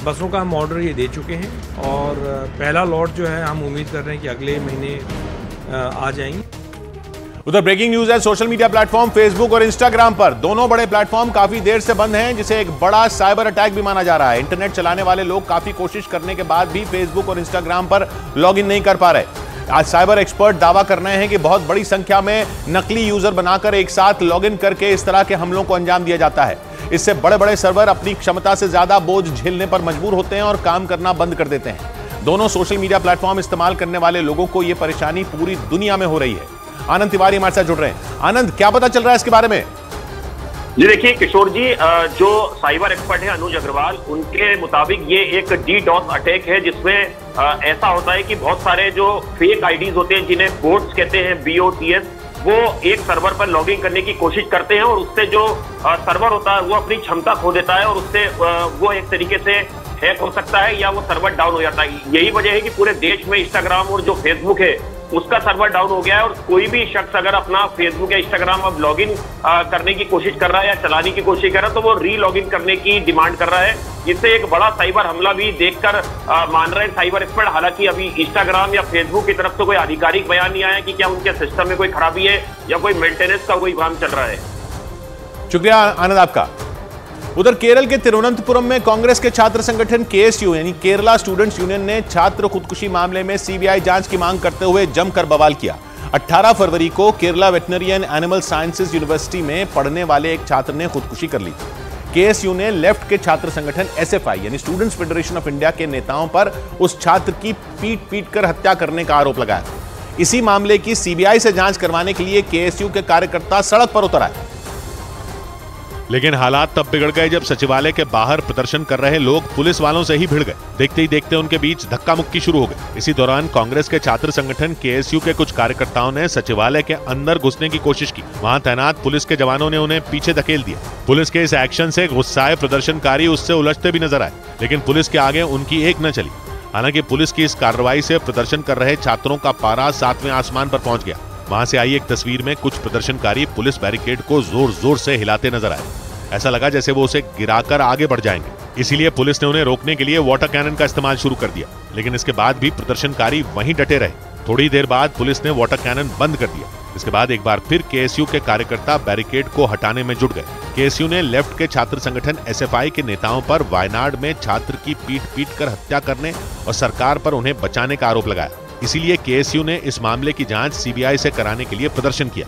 बसों का हम ऑर्डर ये दे चुके हैं और पहला लॉट जो है हम उम्मीद कर रहे हैं कि अगले महीने आ जाएंगे। उधर ब्रेकिंग न्यूज है, सोशल मीडिया प्लेटफॉर्म फेसबुक और इंस्टाग्राम पर दोनों बड़े प्लेटफॉर्म काफी देर से बंद हैं, जिसे एक बड़ा साइबर अटैक भी माना जा रहा है। इंटरनेट चलाने वाले लोग काफी कोशिश करने के बाद भी फेसबुक और इंस्टाग्राम पर लॉगिन नहीं कर पा रहे। आज साइबर एक्सपर्ट दावा कर रहे हैं कि बहुत बड़ी संख्या में नकली यूजर बनाकर एक साथ लॉगिन करके इस तरह के हमलों को अंजाम दिया जाता है। इससे बड़े बड़े सर्वर अपनी क्षमता से ज्यादा बोझ झेलने पर मजबूर होते हैं और काम करना बंद कर देते हैं। दोनों सोशल मीडिया प्लेटफॉर्म इस्तेमाल करने वाले लोगों को यह परेशानी पूरी दुनिया में हो रही है। आनंद तिवारी हमारे साथ जुड़ रहे हैं। आनंद, क्या पता चल रहा है इसके बारे में? जी देखिए किशोर जी, जो साइबर एक्सपर्ट है अनुज अग्रवाल, उनके मुताबिक ये एक DDoS अटैक है, जिसमें ऐसा होता है कि बहुत सारे जो फेक आईडीज होते हैं, जिन्हें बोट्स कहते हैं, BOTS, वो एक सर्वर पर लॉगिन करने की कोशिश करते हैं और उससे जो सर्वर होता है वो अपनी क्षमता खो देता है और उससे वो एक तरीके से हैक हो सकता है या वो सर्वर डाउन हो जाता है। यही वजह है कि पूरे देश में इंस्टाग्राम और जो फेसबुक है उसका सर्वर डाउन हो गया है और कोई भी शख्स अगर अपना फेसबुक या इंस्टाग्राम अब लॉगिन करने की कोशिश कर रहा है या चलाने की कोशिश कर रहा है तो वो री लॉगिन करने की डिमांड कर रहा है। इससे एक बड़ा साइबर हमला भी देखकर मान रहे हैं साइबर एक्सपर्ट। हालांकि अभी इंस्टाग्राम या फेसबुक की तरफ से कोई आधिकारिक बयान नहीं आया कि क्या उनके सिस्टम में कोई खराबी है या कोई मेंटेनेंस का कोई काम चल रहा है। शुक्रिया आनंद आपका। उधर केरल के तिरुवनंतपुरम में कांग्रेस के छात्र संगठन केएसयू यानी केरला स्टूडेंट्स यूनियन ने छात्र खुदकुशी मामले में सीबीआई जांच की मांग करते हुए जमकर बवाल किया। 18 फरवरी को Kerala veterinary and animal sciences university में पढ़ने वाले एक छात्र ने खुदकुशी कर ली थी। केएसयू ने लेफ्ट के छात्र संगठन एसएफआई यानी स्टूडेंट्स फेडरेशन ऑफ इंडिया के नेताओं पर उस छात्र की पीट कर हत्या करने का आरोप लगाया। इसी मामले की सीबीआई से जांच करवाने के लिए केएसयू के कार्यकर्ता सड़क पर उतर आए। लेकिन हालात तब बिगड़ गए जब सचिवालय के बाहर प्रदर्शन कर रहे लोग पुलिस वालों से ही भिड़ गए। देखते ही देखते उनके बीच धक्का मुक्की शुरू हो गई। इसी दौरान कांग्रेस के छात्र संगठन केएसयू के कुछ कार्यकर्ताओं ने सचिवालय के अंदर घुसने की कोशिश की। वहां तैनात पुलिस के जवानों ने उन्हें पीछे धकेल दिया। पुलिस के इस एक्शन से गुस्साए प्रदर्शनकारी उससे उलझते भी नजर आए, लेकिन पुलिस के आगे उनकी एक न चली। हालांकि पुलिस की इस कार्रवाई से प्रदर्शन कर रहे छात्रों का पारा 7वें आसमान पर पहुंच गया। वहां से आई एक तस्वीर में कुछ प्रदर्शनकारी पुलिस बैरिकेड को जोर जोर से हिलाते नजर आए। ऐसा लगा जैसे वो उसे गिराकर आगे बढ़ जाएंगे। इसीलिए पुलिस ने उन्हें रोकने के लिए वाटर कैनन का इस्तेमाल शुरू कर दिया, लेकिन इसके बाद भी प्रदर्शनकारी वहीं डटे रहे। थोड़ी देर बाद पुलिस ने वाटर कैनन बंद कर दिया। इसके बाद एक बार फिर केएसयू के कार्यकर्ता बैरिकेड को हटाने में जुट गए। केएसयू ने लेफ्ट के छात्र संगठन एसएफआई के नेताओं पर वायनाड में छात्र की पीट कर हत्या करने और सरकार पर उन्हें बचाने का आरोप लगाया। इसीलिए केएसयू ने इस मामले की जांच सीबीआई से कराने के लिए प्रदर्शन किया।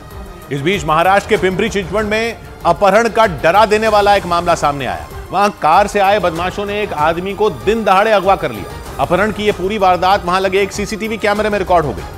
इस बीच महाराष्ट्र के पिंपरी चिंचवड में अपहरण का डरा देने वाला एक मामला सामने आया। वहां कार से आए बदमाशों ने एक आदमी को दिन दहाड़े अगवा कर लिया। अपहरण की यह पूरी वारदात वहां लगे एक सीसीटीवी कैमरे में रिकॉर्ड हो गई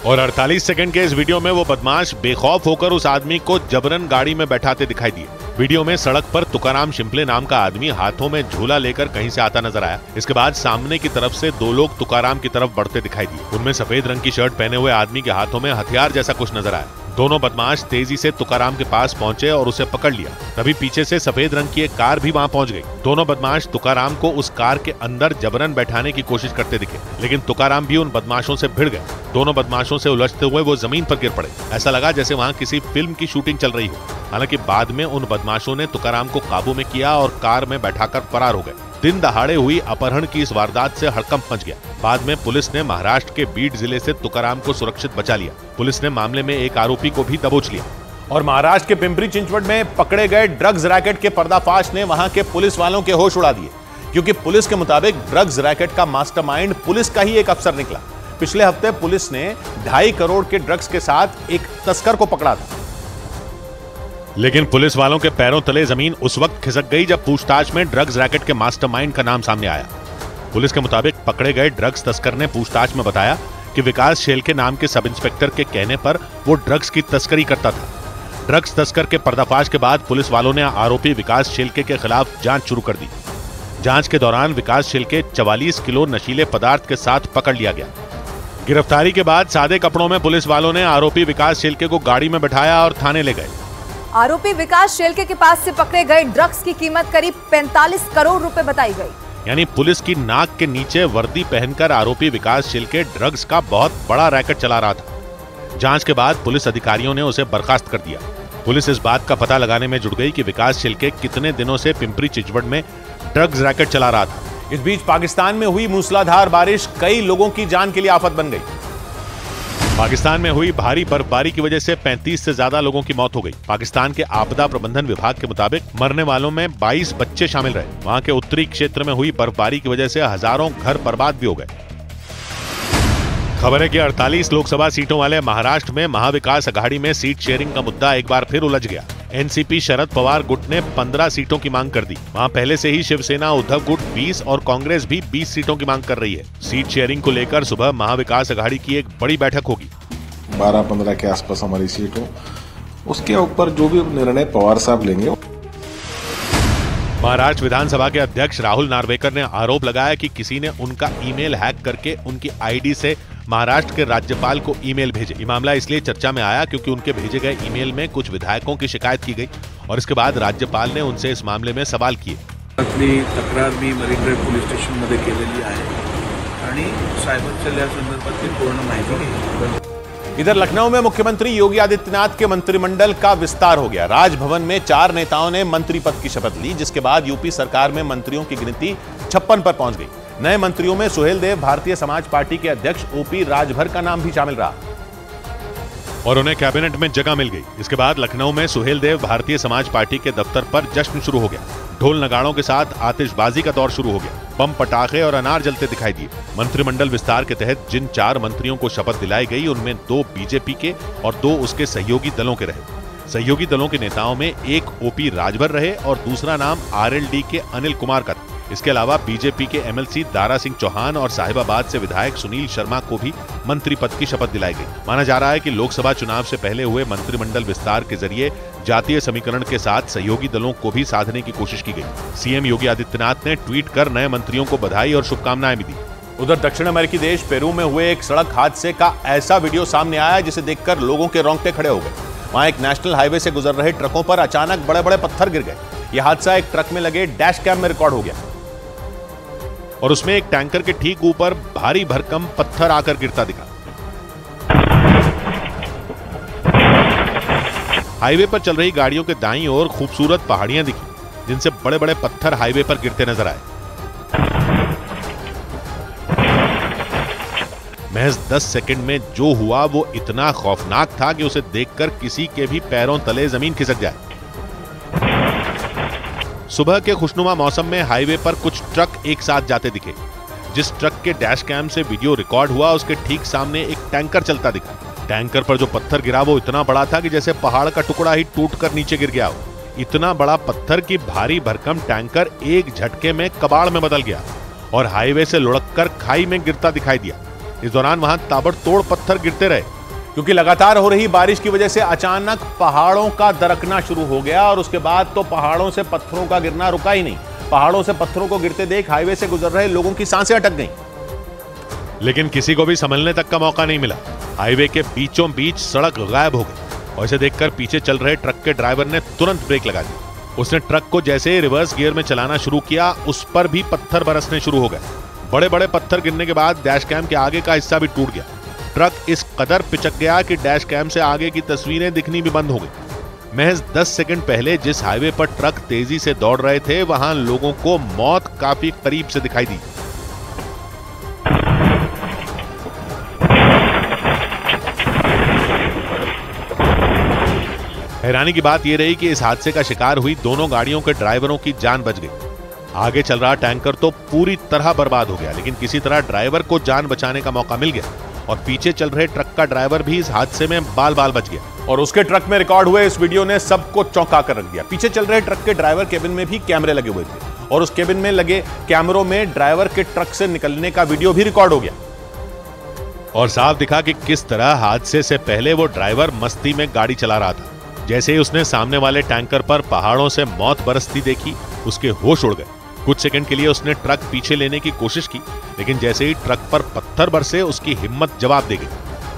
और 48 सेकंड के इस वीडियो में वो बदमाश बेखौफ होकर उस आदमी को जबरन गाड़ी में बैठाते दिखाई दिए। वीडियो में सड़क पर तुकाराम शिंपले नाम का आदमी हाथों में झूला लेकर कहीं से आता नजर आया। इसके बाद सामने की तरफ से दो लोग तुकाराम की तरफ बढ़ते दिखाई दिए। उनमें सफेद रंग की शर्ट पहने हुए आदमी के हाथों में हथियार जैसा कुछ नजर आया। दोनों बदमाश तेजी से तुकाराम के पास पहुंचे और उसे पकड़ लिया। तभी पीछे से सफेद रंग की एक कार भी वहां पहुंच गई। दोनों बदमाश तुकाराम को उस कार के अंदर जबरन बैठाने की कोशिश करते दिखे, लेकिन तुकाराम भी उन बदमाशों से भिड़ गए। दोनों बदमाशों से उलझते हुए वो जमीन पर गिर पड़े। ऐसा लगा जैसे वहां किसी फिल्म की शूटिंग चल रही हो। हालांकि बाद में उन बदमाशों ने तुकाराम को काबू में किया और कार में बैठाकर फरार हो गए। दिन दहाड़े हुई अपहरण की इस वारदात से हड़कंप मच गया। बाद में पुलिस ने महाराष्ट्र के बीड जिले से तुकाराम को सुरक्षित बचा लिया। पुलिस ने मामले में एक आरोपी को भी दबोच लिया। और महाराष्ट्र के पिंपरी चिंचवड में पकड़े गए ड्रग्स रैकेट के पर्दाफाश ने वहां के पुलिस वालों के होश उड़ा दिए, क्योंकि पुलिस के मुताबिक ड्रग्स रैकेट का मास्टरमाइंड पुलिस का ही एक अफसर निकला। पिछले हफ्ते पुलिस ने 2.5 करोड़ के ड्रग्स के साथ एक तस्कर को पकड़ा था। लेकिन पुलिस वालों के पैरों तले जमीन उस वक्त खिसक गई जब पूछताछ में ड्रग्स रैकेट के मास्टरमाइंड का नाम सामने आया। पुलिस के मुताबिक पकड़े गए ड्रग्स तस्कर ने पूछताछ में बताया कि विकास शेलके नाम के सब इंस्पेक्टर के कहने पर वो ड्रग्स की तस्करी करता था। ड्रग्स तस्कर के पर्दाफाश के बाद पुलिस वालों ने आरोपी विकास शेलके के खिलाफ जांच शुरू कर दी। जांच के दौरान विकास शेलके 44 किलो नशीले पदार्थ के साथ पकड़ लिया गया। गिरफ्तारी के बाद सादे कपड़ों में पुलिस वालों ने आरोपी विकास शेलके को गाड़ी में बैठाया और थाने ले गए। आरोपी विकास शेलके के पास से पकड़े गए ड्रग्स की कीमत करीब 45 करोड़ रुपए बताई गई। यानी पुलिस की नाक के नीचे वर्दी पहनकर आरोपी विकास शेलके ड्रग्स का बहुत बड़ा रैकेट चला रहा था। जांच के बाद पुलिस अधिकारियों ने उसे बर्खास्त कर दिया। पुलिस इस बात का पता लगाने में जुट गई कि विकास शेलके कितने दिनों से पिंपरी चिंचवड में ड्रग्स रैकेट चला रहा था। इस बीच पाकिस्तान में हुई मूसलाधार बारिश कई लोगों की जान के लिए आफत बन गई। पाकिस्तान में हुई भारी बर्फबारी की वजह से 35 से ज्यादा लोगों की मौत हो गई। पाकिस्तान के आपदा प्रबंधन विभाग के मुताबिक मरने वालों में 22 बच्चे शामिल रहे। वहां के उत्तरी क्षेत्र में हुई बर्फबारी की वजह से हजारों घर बर्बाद भी हो गए। खबर है कि 48 लोकसभा सीटों वाले महाराष्ट्र में महाविकास अघाड़ी में सीट शेयरिंग का मुद्दा एक बार फिर उलझ गया। एनसीपी शरद पवार गुट ने 15 सीटों की मांग कर दी। वहां पहले से ही शिवसेना उद्धव गुट 20 और कांग्रेस भी 20 सीटों की मांग कर रही है। सीट शेयरिंग को लेकर सुबह महाविकास अघाड़ी की एक बड़ी बैठक होगी। 12-15 के आसपास हमारी सीट हो, उसके ऊपर जो भी निर्णय पवार साहब लेंगे। महाराष्ट्र विधानसभा के अध्यक्ष राहुल नार्वेकर ने आरोप लगाया कि किसी ने उनका ईमेल हैक करके उनकी आईडी से महाराष्ट्र के राज्यपाल को ईमेल भेजे। ये मामला इसलिए चर्चा में आया क्योंकि उनके भेजे गए ईमेल में कुछ विधायकों की शिकायत की गई और इसके बाद राज्यपाल ने उनसे इस मामले में सवाल किए। अपनी तक्रार मी मरीन ड्राइव्ह पोलीस स्टेशनमध्ये केलेली आहे आणि सायबरच्या संदर्भातली पूर्ण माहिती घेतली। इधर लखनऊ में मुख्यमंत्री योगी आदित्यनाथ के मंत्रिमंडल का विस्तार हो गया। राजभवन में 4 नेताओं ने मंत्री पद की शपथ ली, जिसके बाद यूपी सरकार में मंत्रियों की गिनती 56 पर पहुंच गई। नए मंत्रियों में सुहेल देव भारतीय समाज पार्टी के अध्यक्ष ओपी राजभर का नाम भी शामिल रहा। और उन्हें कैबिनेट में जगह मिल गई। इसके बाद लखनऊ में सुहेलदेव भारतीय समाज पार्टी के दफ्तर पर जश्न शुरू हो गया। ढोल नगाड़ों के साथ आतिशबाजी का दौर शुरू हो गया। बम, पटाखे और अनार जलते दिखाई दिए। मंत्रिमंडल विस्तार के तहत जिन 4 मंत्रियों को शपथ दिलाई गई उनमें 2 बीजेपी के और 2 उसके सहयोगी दलों के रहे। सहयोगी दलों के नेताओं में एक ओपी राजभर रहे और दूसरा नाम आरएलडी के अनिल कुमार का था। इसके अलावा बीजेपी के एमएलसी दारा सिंह चौहान और साहिबाबाद से विधायक सुनील शर्मा को भी मंत्री पद की शपथ दिलाई गई। माना जा रहा है कि लोकसभा चुनाव से पहले हुए मंत्रिमंडल विस्तार के जरिए जातीय समीकरण के साथ सहयोगी दलों को भी साधने की कोशिश की गई। सीएम योगी आदित्यनाथ ने ट्वीट कर नए मंत्रियों को बधाई और शुभकामनाएं भी दी। उधर दक्षिण अमेरिकी देश पेरू में हुए एक सड़क हादसे का ऐसा वीडियो सामने आया जिसे देखकर लोगों के रोंगटे खड़े हो गए। वहां एक नेशनल हाईवे से गुजर रहे ट्रकों पर अचानक बड़े बड़े पत्थर गिर गए। यह हादसा एक ट्रक में लगे डैश कैम में रिकॉर्ड हो गया और उसमें एक टैंकर के ठीक ऊपर भारी भरकम पत्थर आकर गिरता दिखा। हाईवे पर चल रही गाड़ियों के दाईं ओर खूबसूरत पहाड़ियां दिखी जिनसे बड़े बड़े पत्थर हाईवे पर गिरते नजर आए। महज 10 सेकंड में जो हुआ वो इतना खौफनाक था कि उसे देखकर किसी के भी पैरों तले जमीन खिसक जाए। सुबह के खुशनुमा मौसम में हाईवे पर कुछ ट्रक एक साथ जाते दिखे। जिस ट्रक के डैश कैम से वीडियो रिकॉर्ड हुआ उसके ठीक सामने एक टैंकर चलता दिखा। टैंकर पर जो पत्थर गिरा वो इतना बड़ा था कि जैसे पहाड़ का टुकड़ा ही टूटकर नीचे गिर गया हो। इतना बड़ा पत्थर की भारी भरकम टैंकर एक झटके में कबाड़ में बदल गया और हाईवे से लुढ़ककर खाई में गिरता दिखाई दिया। इस दौरान वहां ताबड़तोड़ पत्थर गिरते रहे क्योंकि लगातार हो रही बारिश की वजह से अचानक पहाड़ों का दरकना शुरू हो गया और उसके बाद तो पहाड़ों से पत्थरों का गिरना रुका ही नहीं। पहाड़ों से पत्थरों को गिरते देख हाईवे से गुजर रहे लोगों की सांसें अटक गईं। लेकिन किसी को भी संभलने तक का मौका नहीं मिला। हाईवे के बीचों बीच सड़क गायब हो गई और इसे देखकर पीछे चल रहे ट्रक के ड्राइवर ने तुरंत ब्रेक लगा दी। उसने ट्रक को जैसे ही रिवर्स गियर में चलाना शुरू किया उस पर भी पत्थर बरसने शुरू हो गए। बड़े बड़े पत्थर गिरने के बाद डैश कैम के आगे का हिस्सा भी टूट गया। ट्रक इस कदर पिचक गया कि डैश कैम से आगे की तस्वीरें दिखनी भी बंद हो गई। महज 10 सेकंड पहले जिस हाईवे पर ट्रक तेजी से दौड़ रहे थे वहां लोगों को मौत काफी करीब से दिखाई दी। हैरानी की बात यह रही कि इस हादसे का शिकार हुई दोनों गाड़ियों के ड्राइवरों की जान बच गई। आगे चल रहा टैंकर तो पूरी तरह बर्बाद हो गया, लेकिन किसी तरह ड्राइवर को जान बचाने का मौका मिल गया और पीछे चल रहे ट्रक का ड्राइवर भी इस हादसे में बाल बाल बच गया। और उसके ट्रक में रिकॉर्ड हुए इस वीडियो ने सबको चौंका कर रख दिया। पीछे चल रहे ट्रक के ड्राइवर केबिन में भी कैमरे लगे हुए थे और उस केबिन में लगे कैमरों में ड्राइवर के ट्रक से निकलने का वीडियो भी रिकॉर्ड हो गया और साफ दिखा कि किस तरह हादसे से पहले वो ड्राइवर मस्ती में गाड़ी चला रहा था। जैसे ही उसने सामने वाले टैंकर पर पहाड़ों से मौत बरसती देखी उसके होश उड़ गए। कुछ सेकंड के लिए उसने ट्रक पीछे लेने की कोशिश की, लेकिन जैसे ही ट्रक पर पत्थर बरसे उसकी हिम्मत जवाब दे गई।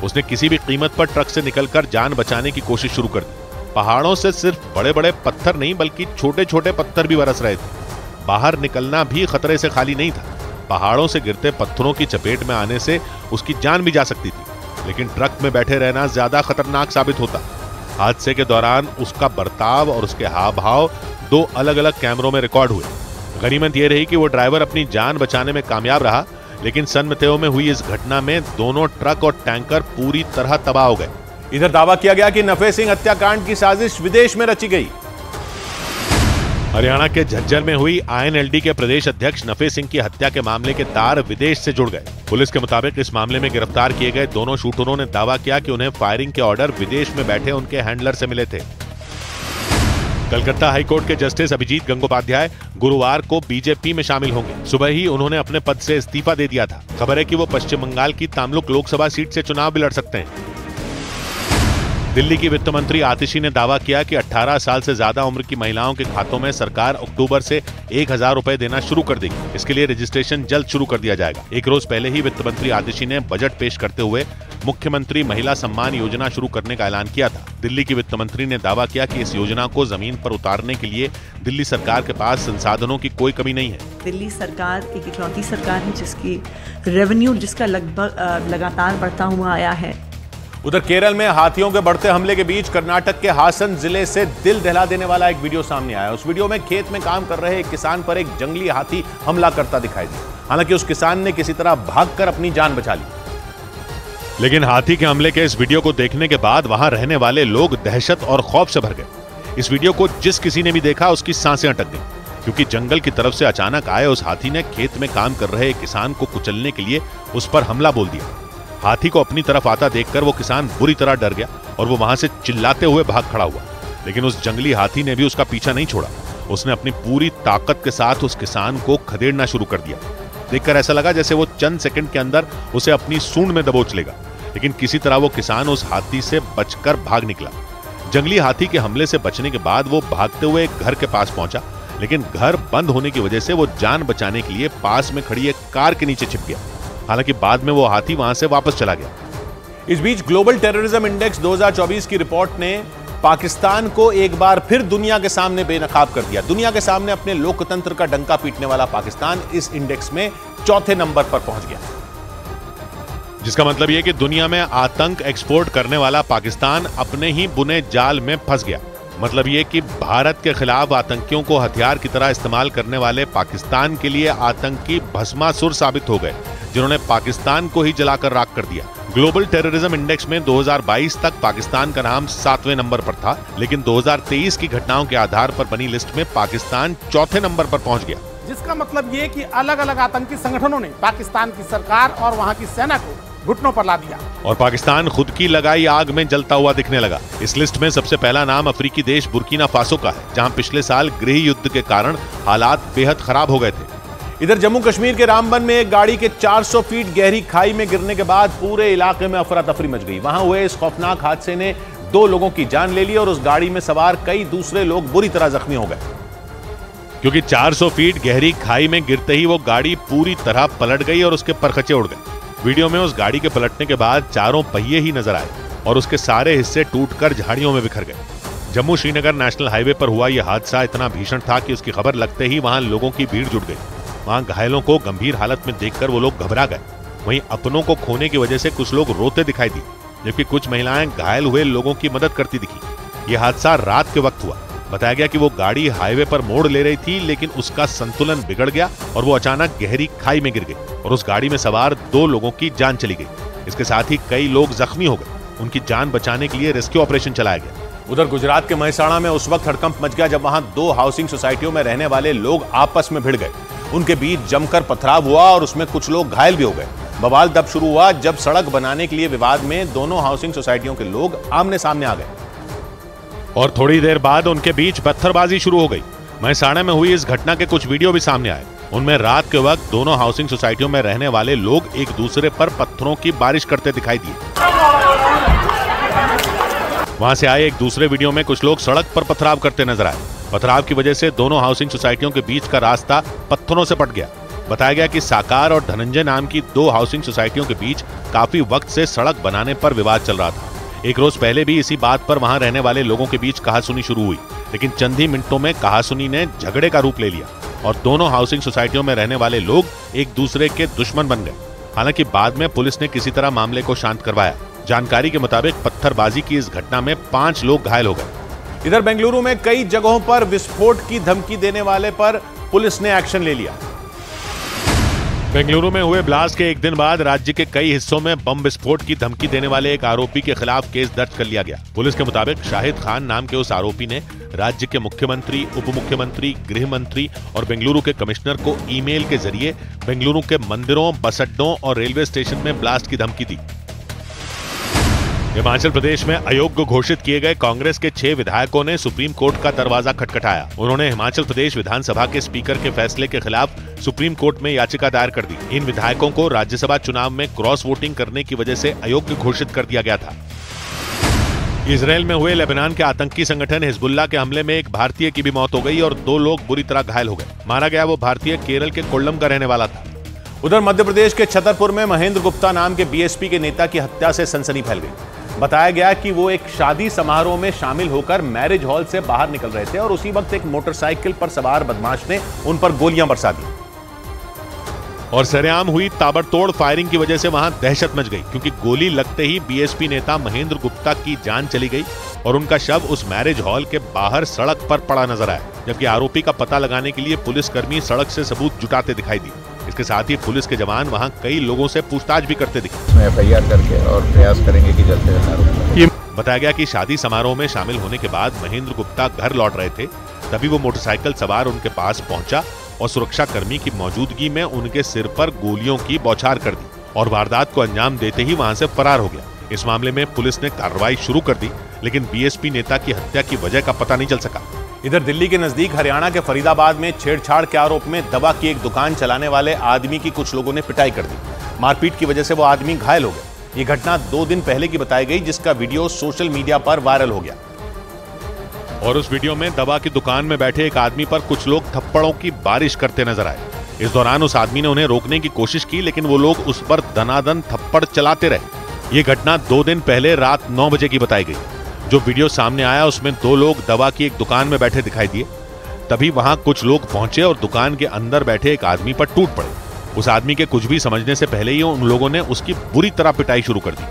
उसने किसी भी कीमत पर ट्रक से निकलकर जान बचाने की कोशिश शुरू कर दी। पहाड़ों से सिर्फ बड़े बड़े पत्थर नहीं बल्कि छोटे छोटे पत्थर भी बरस रहे थे। बाहर निकलना भी खतरे से खाली नहीं था। पहाड़ों से गिरते पत्थरों की चपेट में आने से उसकी जान भी जा सकती थी, लेकिन ट्रक में बैठे रहना ज्यादा खतरनाक साबित होता। हादसे के दौरान उसका बर्ताव और उसके हाव भाव 2 अलग अलग कैमरों में रिकॉर्ड हुए। गनीमत यह रही कि वो ड्राइवर अपनी जान बचाने में कामयाब रहा, लेकिन सन मतेओ में हुई इस घटना में दोनों ट्रक और टैंकर पूरी तरह तबाह हो गए। इधर दावा किया गया कि नफे सिंह हत्याकांड की साजिश विदेश में रची गई। हरियाणा के झज्जर में हुई आईएनएलडी के प्रदेश अध्यक्ष नफे सिंह की हत्या के मामले के तार विदेश से जुड़ गए। पुलिस के मुताबिक इस मामले में गिरफ्तार किए गए दोनों शूटरों ने दावा किया कि उन्हें फायरिंग के ऑर्डर विदेश में बैठे उनके हैंडलर से मिले थे। कलकत्ता हाईकोर्ट के जस्टिस अभिजीत गंगोपाध्याय गुरुवार को बीजेपी में शामिल होंगे। सुबह ही उन्होंने अपने पद से इस्तीफा दे दिया था। खबर है कि वो पश्चिम बंगाल की तामलुक लोकसभा सीट से चुनाव भी लड़ सकते हैं। दिल्ली की वित्त मंत्री आतिशी ने दावा किया कि 18 साल से ज्यादा उम्र की महिलाओं के खातों में सरकार अक्टूबर से 1000 रुपए देना शुरू कर देगी। इसके लिए रजिस्ट्रेशन जल्द शुरू कर दिया जाएगा। एक रोज पहले ही वित्त मंत्री आतिशी ने बजट पेश करते हुए मुख्यमंत्री महिला सम्मान योजना शुरू करने का ऐलान किया था। दिल्ली की वित्त मंत्री ने दावा किया कि इस योजना को जमीन पर उतारने के लिए दिल्ली सरकार के पास संसाधनों की कोई कमी नहीं है। दिल्ली सरकार एक इकलौती सरकार है जिसकी रेवेन्यू जिसका लगभग लगातार बढ़ता हुआ आया है। उधर केरल में हाथियों के बढ़ते हमले के बीच कर्नाटक के हासन जिले से दिल दहला देने वाला एक वीडियो सामने आया। उस वीडियो में खेत में काम कर रहे एक किसान पर एक जंगली हाथी हमला करता दिखाई दिया। हालांकि उस किसान ने किसी तरह भागकर अपनी जान बचा ली। लेकिन हाथी के हमले के इस वीडियो को देखने के बाद वहां रहने वाले लोग दहशत और खौफ से भर गए। इस वीडियो को जिस किसी ने भी देखा उसकी सांसें अटक गईं, क्योंकि जंगल की तरफ से अचानक आए उस हाथी ने खेत में काम कर रहे एक किसान को कुचलने के लिए उस पर हमला बोल दिया। हाथी को अपनी तरफ आता देखकर वो किसान बुरी तरह डर गया और वो वहां से चिल्लाते हुए भाग खड़ा हुआ। लेकिन उस जंगली हाथी ने भी उसका पीछा नहीं छोड़ा। उसने अपनी पूरी ताकत के साथ उस किसान को खदेड़ना शुरू कर दिया। देखकर ऐसा लगा जैसे वो चंद सेकंड के अंदर उसे अपनी सूंड में दबोच लेगा, लेकिन किसी तरह वो किसान उस हाथी से बचकर भाग निकला। जंगली हाथी के हमले से बचने के बाद वो भागते हुए एक घर के पास पहुंचा, लेकिन घर बंद होने की वजह से वो जान बचाने के लिए पास में खड़ी एक कार के नीचे छिप गया। हालांकि बाद में वो हाथी वहां से वापस चला गया। इस बीच ग्लोबल टेररिज्म इंडेक्स 2024 की रिपोर्ट ने पाकिस्तान को एक बार फिर दुनिया के सामने बेनकाब कर दिया। दुनिया के सामने अपने लोकतंत्र का डंका पीटने वाला पाकिस्तान इस इंडेक्स में चौथे नंबर पर पहुंच गया, जिसका मतलब यह कि दुनिया में आतंक एक्सपोर्ट करने वाला पाकिस्तान अपने ही बुने जाल में फंस गया। मतलब ये कि भारत के खिलाफ आतंकियों को हथियार की तरह इस्तेमाल करने वाले पाकिस्तान के लिए आतंकी भस्मासुर साबित हो गए, जिन्होंने पाकिस्तान को ही जलाकर राख कर दिया। ग्लोबल टेररिज्म इंडेक्स में 2022 तक पाकिस्तान का नाम 7वें नंबर पर था, लेकिन 2023 की घटनाओं के आधार पर बनी लिस्ट में पाकिस्तान चौथे नंबर पर पहुंच गया। जिसका मतलब ये कि अलग अलग आतंकी संगठनों ने पाकिस्तान की सरकार और वहां की सेना को घुटनों पर ला दिया और पाकिस्तान खुद की लगाई आग में जलता हुआ दिखने लगा। इस लिस्ट में सबसे पहला नाम अफ्रीकी देश बुर्किना फासो का है, जहां पिछले साल गृह युद्ध के कारण हालात बेहद खराब हो गए थे। इधर जम्मू कश्मीर के रामबन में एक गाड़ी के 400 फीट गहरी खाई में गिरने के बाद पूरे इलाके में अफरा तफरी मच गई। वहां हुए इस खौफनाक हादसे ने 2 लोगों की जान ले ली और उस गाड़ी में सवार कई दूसरे लोग बुरी तरह जख्मी हो गए, क्योंकि 400 फीट गहरी खाई में गिरते ही वो गाड़ी पूरी तरह पलट गई और उसके परखचे उड़ गए। वीडियो में उस गाड़ी के पलटने के बाद चारों पहिए ही नजर आए और उसके सारे हिस्से टूटकर झाड़ियों में बिखर गए। जम्मू श्रीनगर नेशनल हाईवे पर हुआ यह हादसा इतना भीषण था कि उसकी खबर लगते ही वहां लोगों की भीड़ जुट गई। वहां घायलों को गंभीर हालत में देखकर वो लोग घबरा गए। वहीं अपनों को खोने की वजह से कुछ लोग रोते दिखाई दिए, जबकि कुछ महिलाएं घायल हुए लोगों की मदद करती दिखी। यह हादसा रात के वक्त हुआ। बताया गया कि वो गाड़ी हाईवे पर मोड़ ले रही थी, लेकिन उसका संतुलन बिगड़ गया और वो अचानक गहरी खाई में गिर गई और उस गाड़ी में सवार 2 लोगों की जान चली गई। इसके साथ ही कई लोग जख्मी हो गए। उनकी जान बचाने के लिए रेस्क्यू ऑपरेशन चलाया गया। उधर गुजरात के महसाणा में उस वक्त हड़कंप मच गया जब वहां 2 हाउसिंग सोसाइटियों में रहने वाले लोग आपस में भिड़ गए। उनके बीच जमकर पथराव हुआ और उसमें कुछ लोग घायल भी हो गए। बवाल तब शुरू हुआ जब सड़क बनाने के लिए विवाद में दोनों हाउसिंग सोसाइटियों के लोग आमने सामने आ गए और थोड़ी देर बाद उनके बीच पत्थरबाजी शुरू हो गई। महसाणा में हुई इस घटना के कुछ वीडियो भी सामने आए। उनमें रात के वक्त दोनों हाउसिंग सोसाइटियों में रहने वाले लोग एक दूसरे पर पत्थरों की बारिश करते दिखाई दिए। वहां से आए एक दूसरे वीडियो में कुछ लोग सड़क पर पथराव करते नजर आए। पथराव की वजह से दोनों हाउसिंग सोसाइटियों के बीच का रास्ता पत्थरों से पट गया। बताया गया कि साकार और धनंजय नाम की 2 हाउसिंग सोसाइटियों के बीच काफी वक्त से सड़क बनाने पर विवाद चल रहा था। एक रोज पहले भी इसी बात पर वहां रहने वाले लोगों के बीच कहासुनी शुरू हुई, लेकिन चंद ही मिनटों में कहासुनी ने झगड़े का रूप ले लिया और दोनों हाउसिंग सोसाइटियों में रहने वाले लोग एक दूसरे के दुश्मन बन गए। हालांकि बाद में पुलिस ने किसी तरह मामले को शांत करवाया। जानकारी के मुताबिक पत्थरबाजी की इस घटना में 5 लोग घायल हो गए। इधर बेंगलुरु में कई जगहों पर विस्फोट की धमकी देने वाले पर पुलिस ने एक्शन ले लिया। बेंगलुरु में हुए ब्लास्ट के एक दिन बाद राज्य के कई हिस्सों में बम विस्फोट की धमकी देने वाले एक आरोपी के खिलाफ केस दर्ज कर लिया गया। पुलिस के मुताबिक शाहिद खान नाम के उस आरोपी ने राज्य के मुख्यमंत्री, उप मुख्यमंत्री, गृह मंत्री और बेंगलुरु के कमिश्नर को ईमेल के जरिए बेंगलुरु के मंदिरों, बस अड्डों और रेलवे स्टेशन में ब्लास्ट की धमकी दी। हिमाचल प्रदेश में अयोग्य घोषित किए गए कांग्रेस के 6 विधायकों ने सुप्रीम कोर्ट का दरवाजा खटखटाया। उन्होंने हिमाचल प्रदेश विधानसभा के स्पीकर के फैसले के खिलाफ सुप्रीम कोर्ट में याचिका दायर कर दी। इन विधायकों को राज्यसभा चुनाव में क्रॉस वोटिंग करने की वजह से अयोग्य घोषित कर दिया गया था। इजरायल में हुए लेबनान के आतंकी संगठन हिजबुल्लाह के हमले में एक भारतीय की भी मौत हो गई और 2 लोग बुरी तरह घायल हो गए। मारा गया वो भारतीय केरल के कोल्लम का रहने वाला था। उधर मध्य प्रदेश के छतरपुर में महेंद्र गुप्ता नाम के बीएसपी के नेता की हत्या से सनसनी फैल गई। बताया गया कि वो एक शादी समारोह में शामिल होकर मैरिज हॉल से बाहर निकल रहे थे और उसी वक्त एक मोटरसाइकिल पर सवार बदमाश ने उन पर गोलियां बरसा दी और सरेआम हुई ताबड़तोड़ फायरिंग की वजह से वहां दहशत मच गई, क्योंकि गोली लगते ही बीएसपी नेता महेंद्र गुप्ता की जान चली गई और उनका शव उस मैरिज हॉल के बाहर सड़क पर पड़ा नजर आया, जबकि आरोपी का पता लगाने के लिए पुलिसकर्मी सड़क से सबूत जुटाते दिखाई दिए। इसके साथ ही पुलिस के जवान वहां कई लोगों से पूछताछ भी करते दिखे। इसमें FIR करके और प्रयास करेंगे कि जल्द से जल्द आरोपी। बताया गया कि शादी समारोह में शामिल होने के बाद महेंद्र गुप्ता घर लौट रहे थे, तभी वो मोटरसाइकिल सवार उनके पास पहुंचा और सुरक्षा कर्मी की मौजूदगी में उनके सिर पर गोलियों की बौछार कर दी और वारदात को अंजाम देते ही वहां से फरार हो गया। इस मामले में पुलिस ने कार्रवाई शुरू कर दी, लेकिन BSP नेता की हत्या की वजह का पता नहीं चल सका। इधर दिल्ली के नजदीक हरियाणा के फरीदाबाद में छेड़छाड़ के आरोप में दवा की एक दुकान चलाने वाले आदमी की कुछ लोगों ने पिटाई कर दी। मारपीट की वजह से वो आदमी घायल हो गया। ये घटना 2 दिन पहले की बताई गई, जिसका वीडियो सोशल मीडिया पर वायरल हो गया। और उस वीडियो में दवा की दुकान में बैठे एक आदमी पर कुछ लोग थप्पड़ों की बारिश करते नजर आए। इस दौरान उस आदमी ने उन्हें रोकने की कोशिश की, लेकिन वो लोग उस पर दनादन थप्पड़ चलाते रहे। ये घटना 2 दिन पहले रात 9 बजे की बताई गई। जो वीडियो सामने आया उसमें 2 लोग दवा की एक दुकान में बैठे दिखाई दिए। तभी वहां कुछ लोग पहुंचे और दुकान के अंदर बैठे एक आदमी पर टूट पड़े। उस आदमी के कुछ भी समझने से पहले ही उन लोगों ने उसकी बुरी तरह पिटाई शुरू कर दी।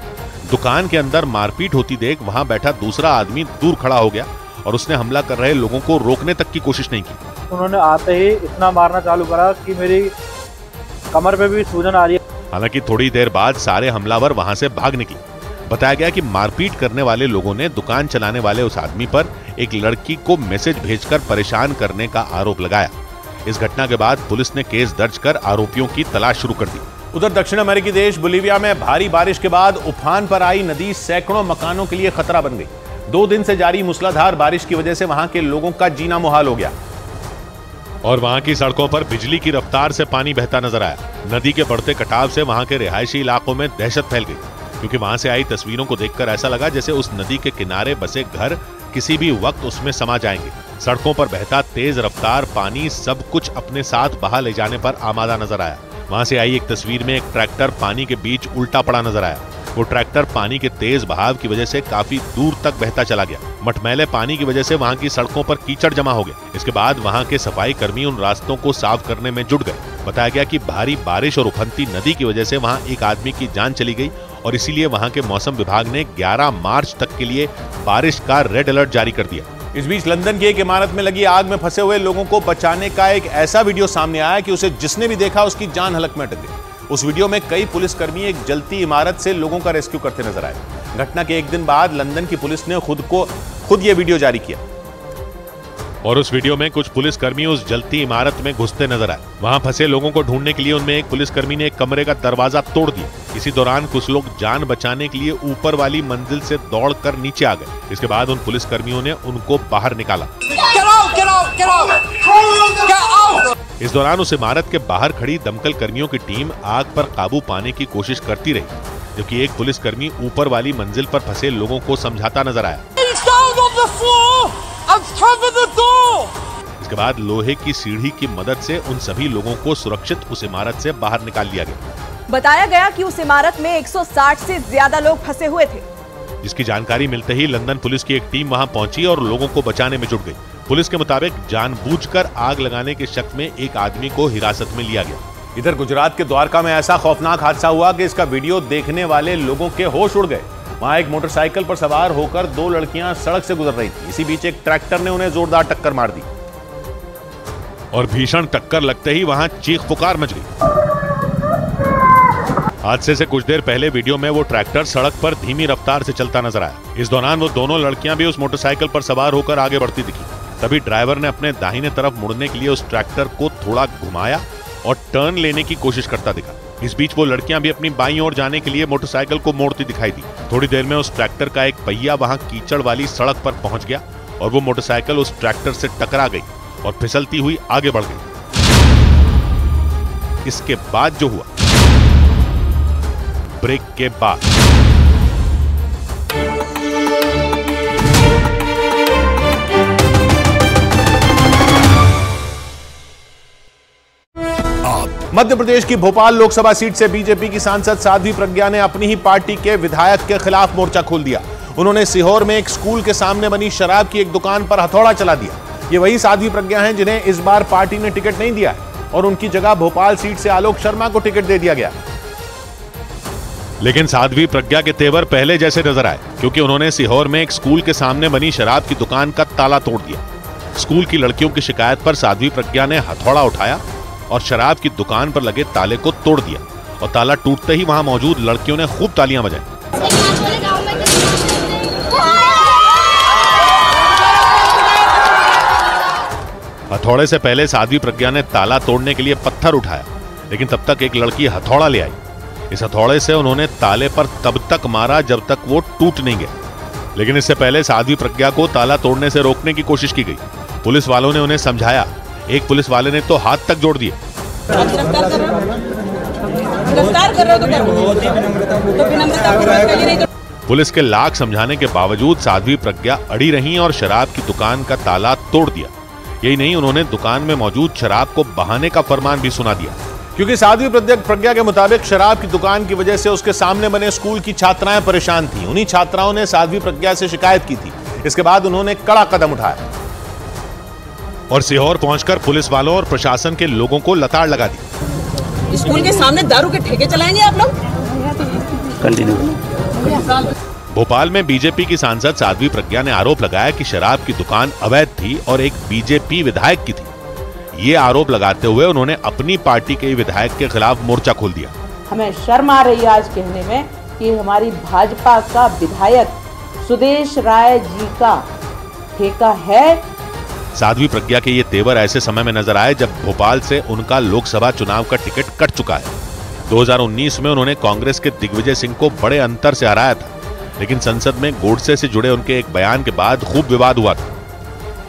दुकान के अंदर मारपीट होती देख वहां बैठा दूसरा आदमी दूर खड़ा हो गया और उसने हमला कर रहे लोगों को रोकने तक की कोशिश नहीं की। उन्होंने आते ही इतना मारना चालू करा कि मेरी कमर पे भी सूजन आ रही है। हालांकि थोड़ी देर बाद सारे हमलावर वहां से भाग निकले। बताया गया कि मारपीट करने वाले लोगों ने दुकान चलाने वाले उस आदमी पर एक लड़की को मैसेज भेजकर परेशान करने का आरोप लगाया। इस घटना के बाद पुलिस ने केस दर्ज कर आरोपियों की तलाश शुरू कर दी। उधर दक्षिण अमेरिकी देश बोलीविया में भारी बारिश के बाद उफान पर आई नदी सैकड़ों मकानों के लिए खतरा बन गई। 2 दिन से जारी मूसलाधार बारिश की वजह से वहां के लोगों का जीना मुहाल हो गया और वहां की सड़कों पर बिजली की रफ्तार से पानी बहता नजर आया। नदी के बढ़ते कटाव से वहां के रिहायशी इलाकों में दहशत फैल गई, क्योंकि वहां से आई तस्वीरों को देखकर ऐसा लगा जैसे उस नदी के किनारे बसे घर किसी भी वक्त उसमें समा जाएंगे। सड़कों पर बहता तेज रफ्तार पानी सब कुछ अपने साथ बहा ले जाने पर आमादा नजर आया। वहां से आई एक तस्वीर में एक ट्रैक्टर पानी के बीच उल्टा पड़ा नजर आया। वो ट्रैक्टर पानी के तेज बहाव की वजह से काफी दूर तक बहता चला गया। मटमैले पानी की वजह से वहां की सड़कों पर कीचड़ जमा हो गया। इसके बाद वहां के सफाई कर्मी उन रास्तों को साफ करने में जुट गए। बताया गया कि भारी बारिश और उफनती नदी की वजह से वहां एक आदमी की जान चली गई और इसीलिए वहां के मौसम विभाग ने 11 मार्च तक के लिए बारिश का रेड अलर्ट जारी कर दिया। इस बीच लंदन की एक इमारत में लगी आग में फंसे हुए लोगों को बचाने का एक ऐसा वीडियो सामने आया कि उसे जिसने भी देखा उसकी जान हलक में अटक गई। उस वीडियो में कई पुलिसकर्मी एक जलती इमारत से लोगों का रेस्क्यू करते नजर आए। घटना के 1 दिन बाद लंदन की पुलिस ने खुद ये वीडियो जारी किया और उस वीडियो में कुछ पुलिसकर्मी उस जलती इमारत में घुसते नजर आए। वहां फंसे लोगों को ढूंढने के लिए उनमें एक पुलिसकर्मी ने एक कमरे का दरवाजा तोड़ दिया। इसी दौरान कुछ लोग जान बचाने के लिए ऊपर वाली मंजिल से दौड़कर नीचे आ गए। इसके बाद उन पुलिसकर्मियों ने उनको बाहर निकाला। इस दौरान उस इमारत के बाहर खड़ी दमकल कर्मियों की टीम आग पर काबू पाने की कोशिश करती रही, जबकि एक पुलिसकर्मी ऊपर वाली मंजिल पर फंसे लोगों को समझाता नजर आया। इसके बाद लोहे की सीढ़ी की मदद से उन सभी लोगों को सुरक्षित उस इमारत से बाहर निकाल लिया गया। बताया गया कि उस इमारत में 160 से ज्यादा लोग फंसे हुए थे, जिसकी जानकारी मिलते ही लंदन पुलिस की एक टीम वहां पहुंची और लोगों को बचाने में जुट गई। पुलिस के मुताबिक जानबूझकर आग लगाने के शक में एक आदमी को हिरासत में लिया गया। इधर गुजरात के द्वारका में ऐसा खौफनाक हादसा हुआ कि इसका वीडियो देखने वाले लोगों के होश उड़ गए। वहां एक मोटरसाइकिल पर सवार होकर 2 लड़कियां सड़क से गुजर रही थी। इसी बीच एक ट्रैक्टर ने उन्हें जोरदार टक्कर मार दी और भीषण टक्कर लगते ही वहां चीख पुकार मच गई। हादसे से कुछ देर पहले वीडियो में वो ट्रैक्टर सड़क पर धीमी रफ्तार से चलता नजर आया। इस दौरान वो दोनों लड़कियां भी उस मोटरसाइकिल पर सवार होकर आगे बढ़ती दिखी। तभी ड्राइवर ने अपने दाहिने तरफ मुड़ने के लिए उस ट्रैक्टर को थोड़ा घुमाया और टर्न लेने की कोशिश करता दिखा। इस बीच वो लड़कियां भी अपनी बाईं ओर जाने के लिए मोटरसाइकिल को मोड़ती दिखाई दी। थोड़ी देर में उस ट्रैक्टर का एक पहिया वहां कीचड़ वाली सड़क पर पहुंच गया और वो मोटरसाइकिल उस ट्रैक्टर से टकरा गई और फिसलती हुई आगे बढ़ गई। इसके बाद जो हुआ, ब्रेक के बाद मध्य प्रदेश की भोपाल लोकसभा सीट से बीजेपी की सांसद साध्वी प्रज्ञा ने अपनी ही पार्टी के विधायक के खिलाफ मोर्चा खोल दिया। उन्होंने सीहोर में एक स्कूल के सामने बनी शराब की एक दुकान पर हथौड़ा चला दिया। ये वही साध्वी प्रज्ञा हैं जिन्हें इस बार पार्टी ने टिकट नहीं दिया और उनकी जगह भोपाल सीट से आलोक शर्मा को टिकट दे दिया गया। लेकिन साध्वी प्रज्ञा के तेवर पहले जैसे नजर आए, क्योंकि उन्होंने सीहोर में एक स्कूल के सामने बनी शराब की दुकान का ताला तोड़ दिया। स्कूल की लड़कियों की शिकायत पर साध्वी प्रज्ञा ने हथौड़ा उठाया और शराब की दुकान पर लगे ताले को तोड़ दिया और ताला टूटते ही वहां मौजूद लड़कियों ने खूब तालियां बजाई। हथौड़े से पहले साध्वी प्रज्ञा ने ताला तोड़ने के लिए पत्थर उठाया, लेकिन तब तक एक लड़की हथौड़ा ले आई। इस हथौड़े से उन्होंने ताले पर तब तक मारा जब तक वो टूट नहीं गया। लेकिन इससे पहले साध्वी प्रज्ञा को ताला तोड़ने से रोकने की कोशिश की गई। पुलिस वालों ने उन्हें समझाया। एक पुलिस वाले ने तो हाथ तक जोड़ दिए। पुलिस के लाख समझाने के बावजूद साध्वी प्रज्ञा अड़ी रहीं और शराब की दुकान का ताला तोड़ दिया। यही नहीं, उन्होंने दुकान में मौजूद शराब को बहाने का फरमान भी सुना दिया, क्योंकि साध्वी प्रज्ञा के मुताबिक शराब की दुकान की वजह से उसके सामने बने स्कूल की छात्राएं परेशान थीं। उन्हीं छात्राओं ने साध्वी प्रज्ञा से शिकायत की थी। इसके बाद उन्होंने कड़ा कदम उठाया और सीहोर पहुंचकर पुलिस वालों और प्रशासन के लोगों को लताड़ लगा दी। स्कूल के सामने दारू के ठेके चलाएंगे आप लोग? कंटिन्यू। भोपाल में बीजेपी की सांसद साध्वी प्रज्ञा ने आरोप लगाया कि शराब की दुकान अवैध थी और एक बीजेपी विधायक की थी। ये आरोप लगाते हुए उन्होंने अपनी पार्टी के विधायक के खिलाफ मोर्चा खोल दिया। हमें शर्म आ रही है आज कहने में कि हमारी भाजपा का विधायक सुदेश राय जी का ठेका है। साध्वी प्रज्ञा के ये तेवर ऐसे समय में नजर आए जब भोपाल से उनका लोकसभा चुनाव का टिकट कट चुका है। 2019 में उन्होंने कांग्रेस के दिग्विजय सिंह को बड़े अंतर से हराया था, लेकिन संसद में गोडसे से जुड़े उनके एक बयान के बाद खूब विवाद हुआ था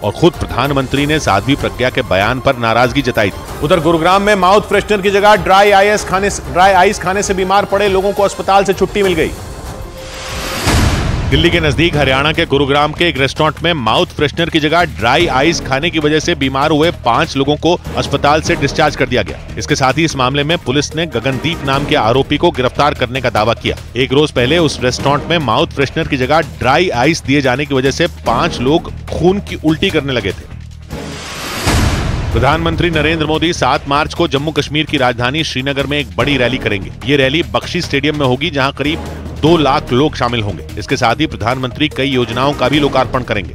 और खुद प्रधानमंत्री ने साध्वी प्रज्ञा के बयान पर नाराजगी जताई थी। उधर गुरुग्राम में माउथ फ्रेशनर की जगह ड्राई आइस खाने से बीमार पड़े लोगों को अस्पताल से छुट्टी मिल गई। दिल्ली के नजदीक हरियाणा के गुरुग्राम के एक रेस्टोरेंट में माउथ फ्रेशनर की जगह ड्राई आइस खाने की वजह से बीमार हुए 5 लोगों को अस्पताल से डिस्चार्ज कर दिया गया। इसके साथ ही इस मामले में पुलिस ने गगनदीप नाम के आरोपी को गिरफ्तार करने का दावा किया। एक रोज पहले उस रेस्टोरेंट में माउथ फ्रेशनर की जगह ड्राई आइस दिए जाने की वजह से 5 लोग खून की उल्टी करने लगे थे। प्रधानमंत्री नरेंद्र मोदी 7 मार्च को जम्मू कश्मीर की राजधानी श्रीनगर में एक बड़ी रैली करेंगे। ये रैली बख्शी स्टेडियम में होगी, जहां करीब 2 लाख लोग शामिल होंगे। इसके साथ ही प्रधानमंत्री कई योजनाओं का भी लोकार्पण करेंगे।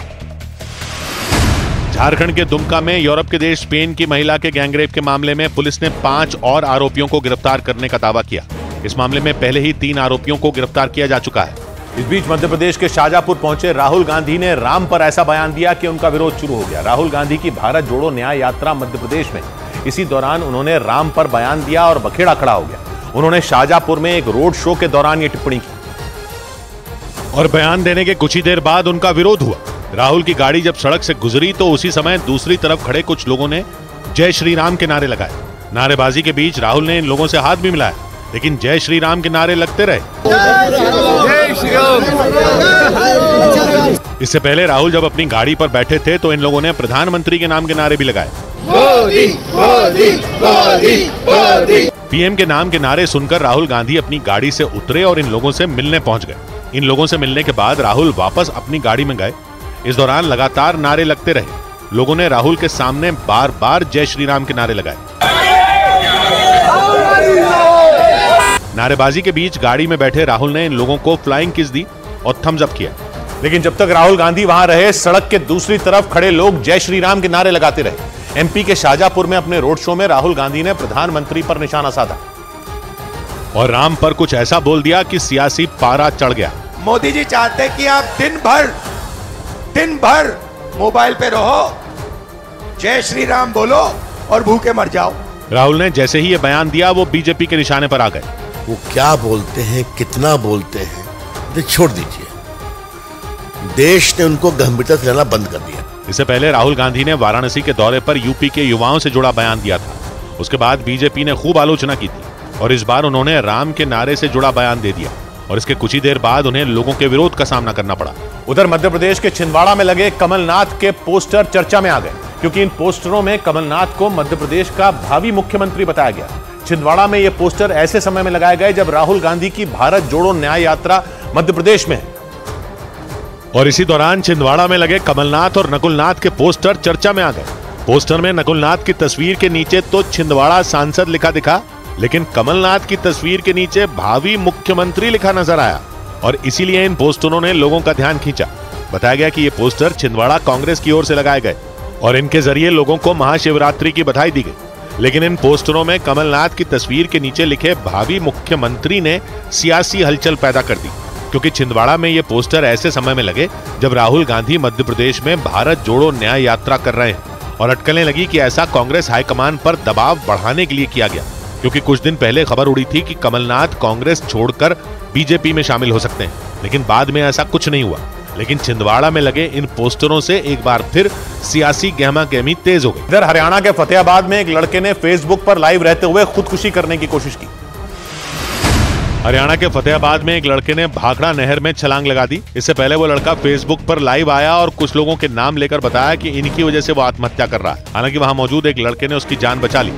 झारखंड के दुमका में यूरोप के देश स्पेन की महिला के गैंगरेप के मामले में पुलिस ने 5 और आरोपियों को गिरफ्तार करने का दावा किया। इस मामले में पहले ही 3 आरोपियों को गिरफ्तार किया जा चुका है। इस बीच मध्य प्रदेश के शाजापुर पहुंचे राहुल गांधी ने राम पर ऐसा बयान दिया कि उनका विरोध शुरू हो गया। राहुल गांधी की भारत जोड़ो न्याय यात्रा मध्य प्रदेश में, इसी दौरान उन्होंने राम पर बयान दिया और बखेड़ा खड़ा हो गया। उन्होंने शाजापुर में एक रोड शो के दौरान ये टिप्पणी की और बयान देने के कुछ ही देर बाद उनका विरोध हुआ। राहुल की गाड़ी जब सड़क से गुजरी तो उसी समय दूसरी तरफ खड़े कुछ लोगों ने जय श्री राम के नारे लगाए। नारेबाजी के बीच राहुल ने इन लोगों से हाथ भी मिलाया, लेकिन जय श्री राम के नारे लगते रहे। इससे पहले राहुल जब अपनी गाड़ी पर बैठे थे तो इन लोगों ने प्रधानमंत्री के नाम के नारे भी लगाए। पीएम के नाम के नारे सुनकर राहुल गांधी अपनी गाड़ी से उतरे और इन लोगों से मिलने पहुंच गए। इन लोगों से मिलने के बाद राहुल वापस अपनी गाड़ी में गए। इस दौरान लगातार नारे लगते रहे। लोगों ने राहुल के सामने बार बार जय श्री राम के नारे लगाए। नारेबाजी के बीच गाड़ी में बैठे राहुल ने इन लोगों को फ्लाइंग किस दी और थम्स अप किया। लेकिन जब तक राहुल गांधी वहां रहे, सड़क के दूसरी तरफ खड़े लोग जय श्री राम के नारे लगाते रहे। एमपी के शाजापुर में अपने रोड शो में राहुल गांधी ने प्रधानमंत्री पर निशाना साधा और राम पर कुछ ऐसा बोल दिया कि सियासी पारा चढ़ गया। मोदी जी चाहते हैं कि आप दिन भर मोबाइल पे रहो, जय श्री राम बोलो और भूखे मर जाओ। राहुल ने जैसे ही ये बयान दिया वो बीजेपी के निशाने पर आ गए। वो क्या बोलते हैं, कितना बोलते हैं, तो छोड़ दीजिए। देश ने उनको गंभीरता से लेना बंद कर दिया। इससे पहले राहुल गांधी ने वाराणसी के दौरे पर यूपी के युवाओं से जुड़ा बयान दिया था। उसके बाद बीजेपी ने खूब आलोचना की थी और इस बार उन्होंने राम के नारे से जुड़ा बयान दे दिया और इसके कुछ ही देर बाद उन्हें लोगों के विरोध का सामना करना पड़ा। उधर मध्य प्रदेश के छिंदवाड़ा में लगे कमलनाथ के पोस्टर चर्चा में आ गए, क्योंकि इन पोस्टरों में कमलनाथ को मध्य प्रदेश का भावी मुख्यमंत्री बताया गया। छिंदवाड़ा में ये पोस्टर ऐसे समय में लगाए गए जब राहुल गांधी की भारत जोड़ो न्याय यात्रा मध्य प्रदेश में है और इसी दौरान छिंदवाड़ा में लगे कमलनाथ और नकुलनाथ के पोस्टर चर्चा में आ गए। पोस्टर में नकुलनाथ की तस्वीर के नीचे तो छिंदवाड़ा सांसद लिखा दिखा, लेकिन कमलनाथ की तस्वीर के नीचे भावी मुख्यमंत्री लिखा नजर आया और इसीलिए इन पोस्टरों ने लोगों का ध्यान खींचा। बताया गया कि ये पोस्टर छिंदवाड़ा कांग्रेस की ओर से लगाए गए और इनके जरिए लोगों को महाशिवरात्रि की बधाई दी गई। लेकिन इन पोस्टरों में कमलनाथ की तस्वीर के नीचे लिखे भावी मुख्यमंत्री ने सियासी हलचल पैदा कर दी, क्योंकि छिंदवाड़ा में ये पोस्टर ऐसे समय में लगे जब राहुल गांधी मध्य प्रदेश में भारत जोड़ो न्याय यात्रा कर रहे हैं और अटकलें लगी कि ऐसा कांग्रेस हाईकमान पर दबाव बढ़ाने के लिए किया गया, क्योंकि कुछ दिन पहले खबर उड़ी थी कि कमलनाथ कांग्रेस छोड़कर बीजेपी में शामिल हो सकते हैं, लेकिन बाद में ऐसा कुछ नहीं हुआ। लेकिन छिंदवाड़ा में लगे इन पोस्टरों से एक बार फिर सियासी गहमा-गहमी तेज हो गई। इधर हरियाणा के फतेहाबाद में एक लड़के ने फेसबुक पर लाइव रहते हुए खुदकुशी करने की कोशिश की। हरियाणा के फतेहाबाद में एक लड़के ने भाखड़ा नहर में छलांग लगा दी। इससे पहले वो लड़का फेसबुक पर लाइव आया और कुछ लोगों के नाम लेकर बताया कि इनकी वजह से वो आत्महत्या कर रहा है। हालांकि वहां मौजूद एक लड़के ने उसकी जान बचा ली।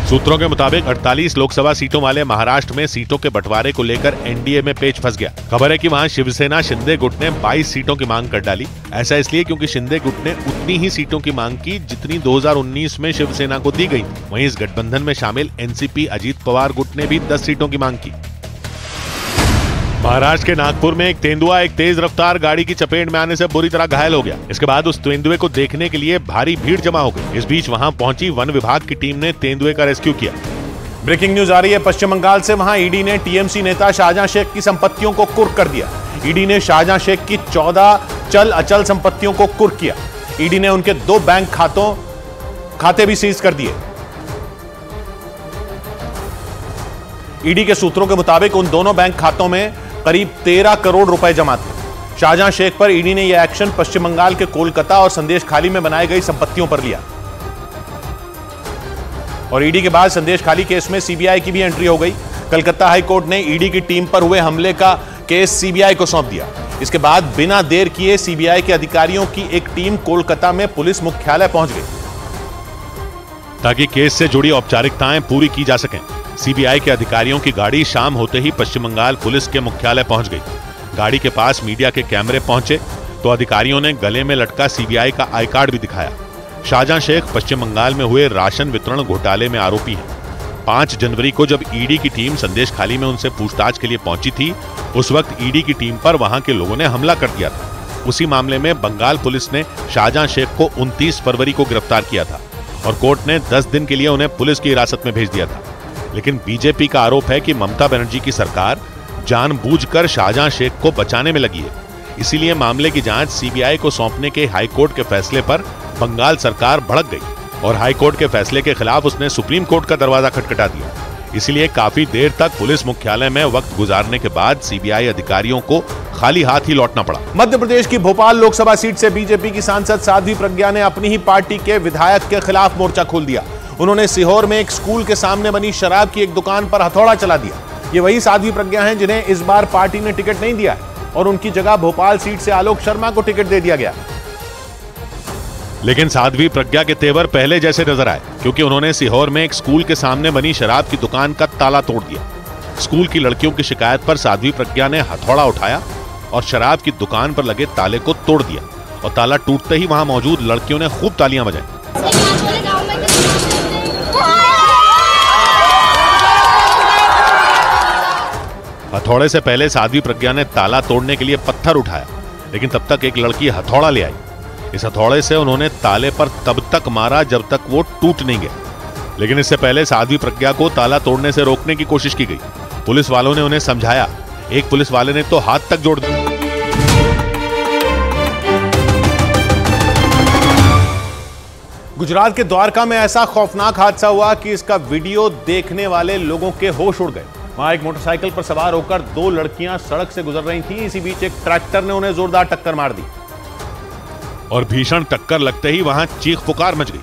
सूत्रों के मुताबिक 48 लोकसभा सीटों वाले महाराष्ट्र में सीटों के बंटवारे को लेकर एनडीए में पेच फंस गया। खबर है कि वहां शिवसेना शिंदे गुट ने 22 सीटों की मांग कर डाली। ऐसा इसलिए क्योंकि शिंदे गुट ने उतनी ही सीटों की मांग की जितनी 2019 में शिवसेना को दी गई। वहीं इस गठबंधन में शामिल एनसीपी अजीत पवार गुट ने भी 10 सीटों की मांग की। महाराष्ट्र के नागपुर में एक तेंदुआ एक तेज रफ्तार गाड़ी की चपेट में आने से बुरी तरह घायल हो गया। इसके बाद उस तेंदुए को देखने के लिए भारी भीड़ जमा हो गई। इस बीच वहां पहुंची वन विभाग की टीम ने तेंदुए का रेस्क्यू किया। ब्रेकिंग न्यूज आ रही है पश्चिम बंगाल से। वहां ईडी ने टीएमसी नेता शाहजहां शेख की संपत्तियों को कुर्क कर दिया। ईडी ने शाहजहां शेख की 14 चल अचल संपत्तियों को कुर्क किया। ईडी ने उनके 2 बैंक खाते भी सीज कर दिए। ईडी के सूत्रों के मुताबिक उन दोनों बैंक खातों में करीब 13 करोड़ रुपए जमा थे। शाहजहां शेख पर ईडी ने यह एक्शन पश्चिम बंगाल के कोलकाता और संदेश खाली में बनाई गई संपत्तियों पर लिया। और ईडी के बाद संदेश खाली केस में सीबीआई की भी एंट्री हो गई। कलकत्ता हाई कोर्ट ने ईडी की टीम पर हुए हमले का केस सीबीआई को सौंप दिया। इसके बाद बिना देर किए सीबीआई के अधिकारियों की एक टीम कोलकाता में पुलिस मुख्यालय पहुंच गई ताकि केस से जुड़ी औपचारिकताएं पूरी की जा सकें। सीबीआई के अधिकारियों की गाड़ी शाम होते ही पश्चिम बंगाल पुलिस के मुख्यालय पहुंच गई। गाड़ी के पास मीडिया के कैमरे पहुंचे तो अधिकारियों ने गले में लटका सीबीआई का आई कार्ड भी दिखाया। शाहजहां शेख पश्चिम बंगाल में हुए राशन वितरण घोटाले में आरोपी हैं। 5 जनवरी को जब ईडी की टीम संदेश खाली में उनसे पूछताछ के लिए पहुंची थी, उस वक्त ईडी की टीम पर वहां के लोगों ने हमला कर दिया था। उसी मामले में बंगाल पुलिस ने शाहजहां शेख को 29 फरवरी को गिरफ्तार किया था और कोर्ट ने 10 दिन के लिए उन्हें पुलिस की हिरासत में भेज दिया था। लेकिन बीजेपी का आरोप है कि ममता बनर्जी की सरकार जानबूझकर शाहजहां शेख को बचाने में लगी है। इसीलिए मामले की जांच सीबीआई को सौंपने के हाईकोर्ट के फैसले पर बंगाल सरकार भड़क गई और हाईकोर्ट के फैसले के खिलाफ उसने सुप्रीम कोर्ट का दरवाजा खटखटा दिया। इसीलिए काफी देर तक पुलिस मुख्यालय में वक्त गुजारने के बाद सीबीआई अधिकारियों को खाली हाथ ही लौटना पड़ा। मध्य प्रदेश की भोपाल लोकसभा सीट से बीजेपी की सांसद साध्वी प्रज्ञा ने अपनी ही पार्टी के विधायक के खिलाफ मोर्चा खोल दिया। उन्होंने सीहोर में एक स्कूल के सामने बनी शराब की एक दुकान पर हथौड़ा चला दिया। ये वही साध्वी प्रज्ञा हैं जिन्हें इस बार पार्टी ने टिकट नहीं दिया है और उनकी जगह भोपाल सीट से आलोक शर्मा को टिकट दे दिया गया। लेकिन साध्वी प्रज्ञा के तेवर पहले जैसे नजर आए, क्योंकि उन्होंने सीहोर में एक स्कूल के सामने बनी शराब की दुकान का ताला तोड़ दिया। स्कूल की लड़कियों की शिकायत पर साध्वी प्रज्ञा ने हथौड़ा उठाया और शराब की दुकान पर लगे ताले को तोड़ दिया और ताला टूटते ही वहां मौजूद लड़कियों ने खूब तालियां बजाई। हथौड़े से पहले साध्वी प्रज्ञा ने ताला तोड़ने के लिए पत्थर उठाया, लेकिन तब तक एक लड़की हथौड़ा ले आई। इस हथौड़े से उन्होंने ताले पर तब तक मारा जब तक वो टूट नहीं गया। लेकिन इससे पहले साध्वी प्रज्ञा को ताला तोड़ने से रोकने की कोशिश की गई। पुलिस वालों ने उन्हें समझाया। एक पुलिस वाले ने तो हाथ तक जोड़ दिया। गुजरात के द्वारका में ऐसा खौफनाक हादसा हुआ कि इसका वीडियो देखने वाले लोगों के होश उड़ गए। वहां एक मोटरसाइकिल पर सवार होकर 2 लड़कियां सड़क से गुजर रही थीं। इसी बीच एक ट्रैक्टर ने उन्हें जोरदार टक्कर मार दी और भीषण टक्कर लगते ही वहां चीख पुकार मच गई।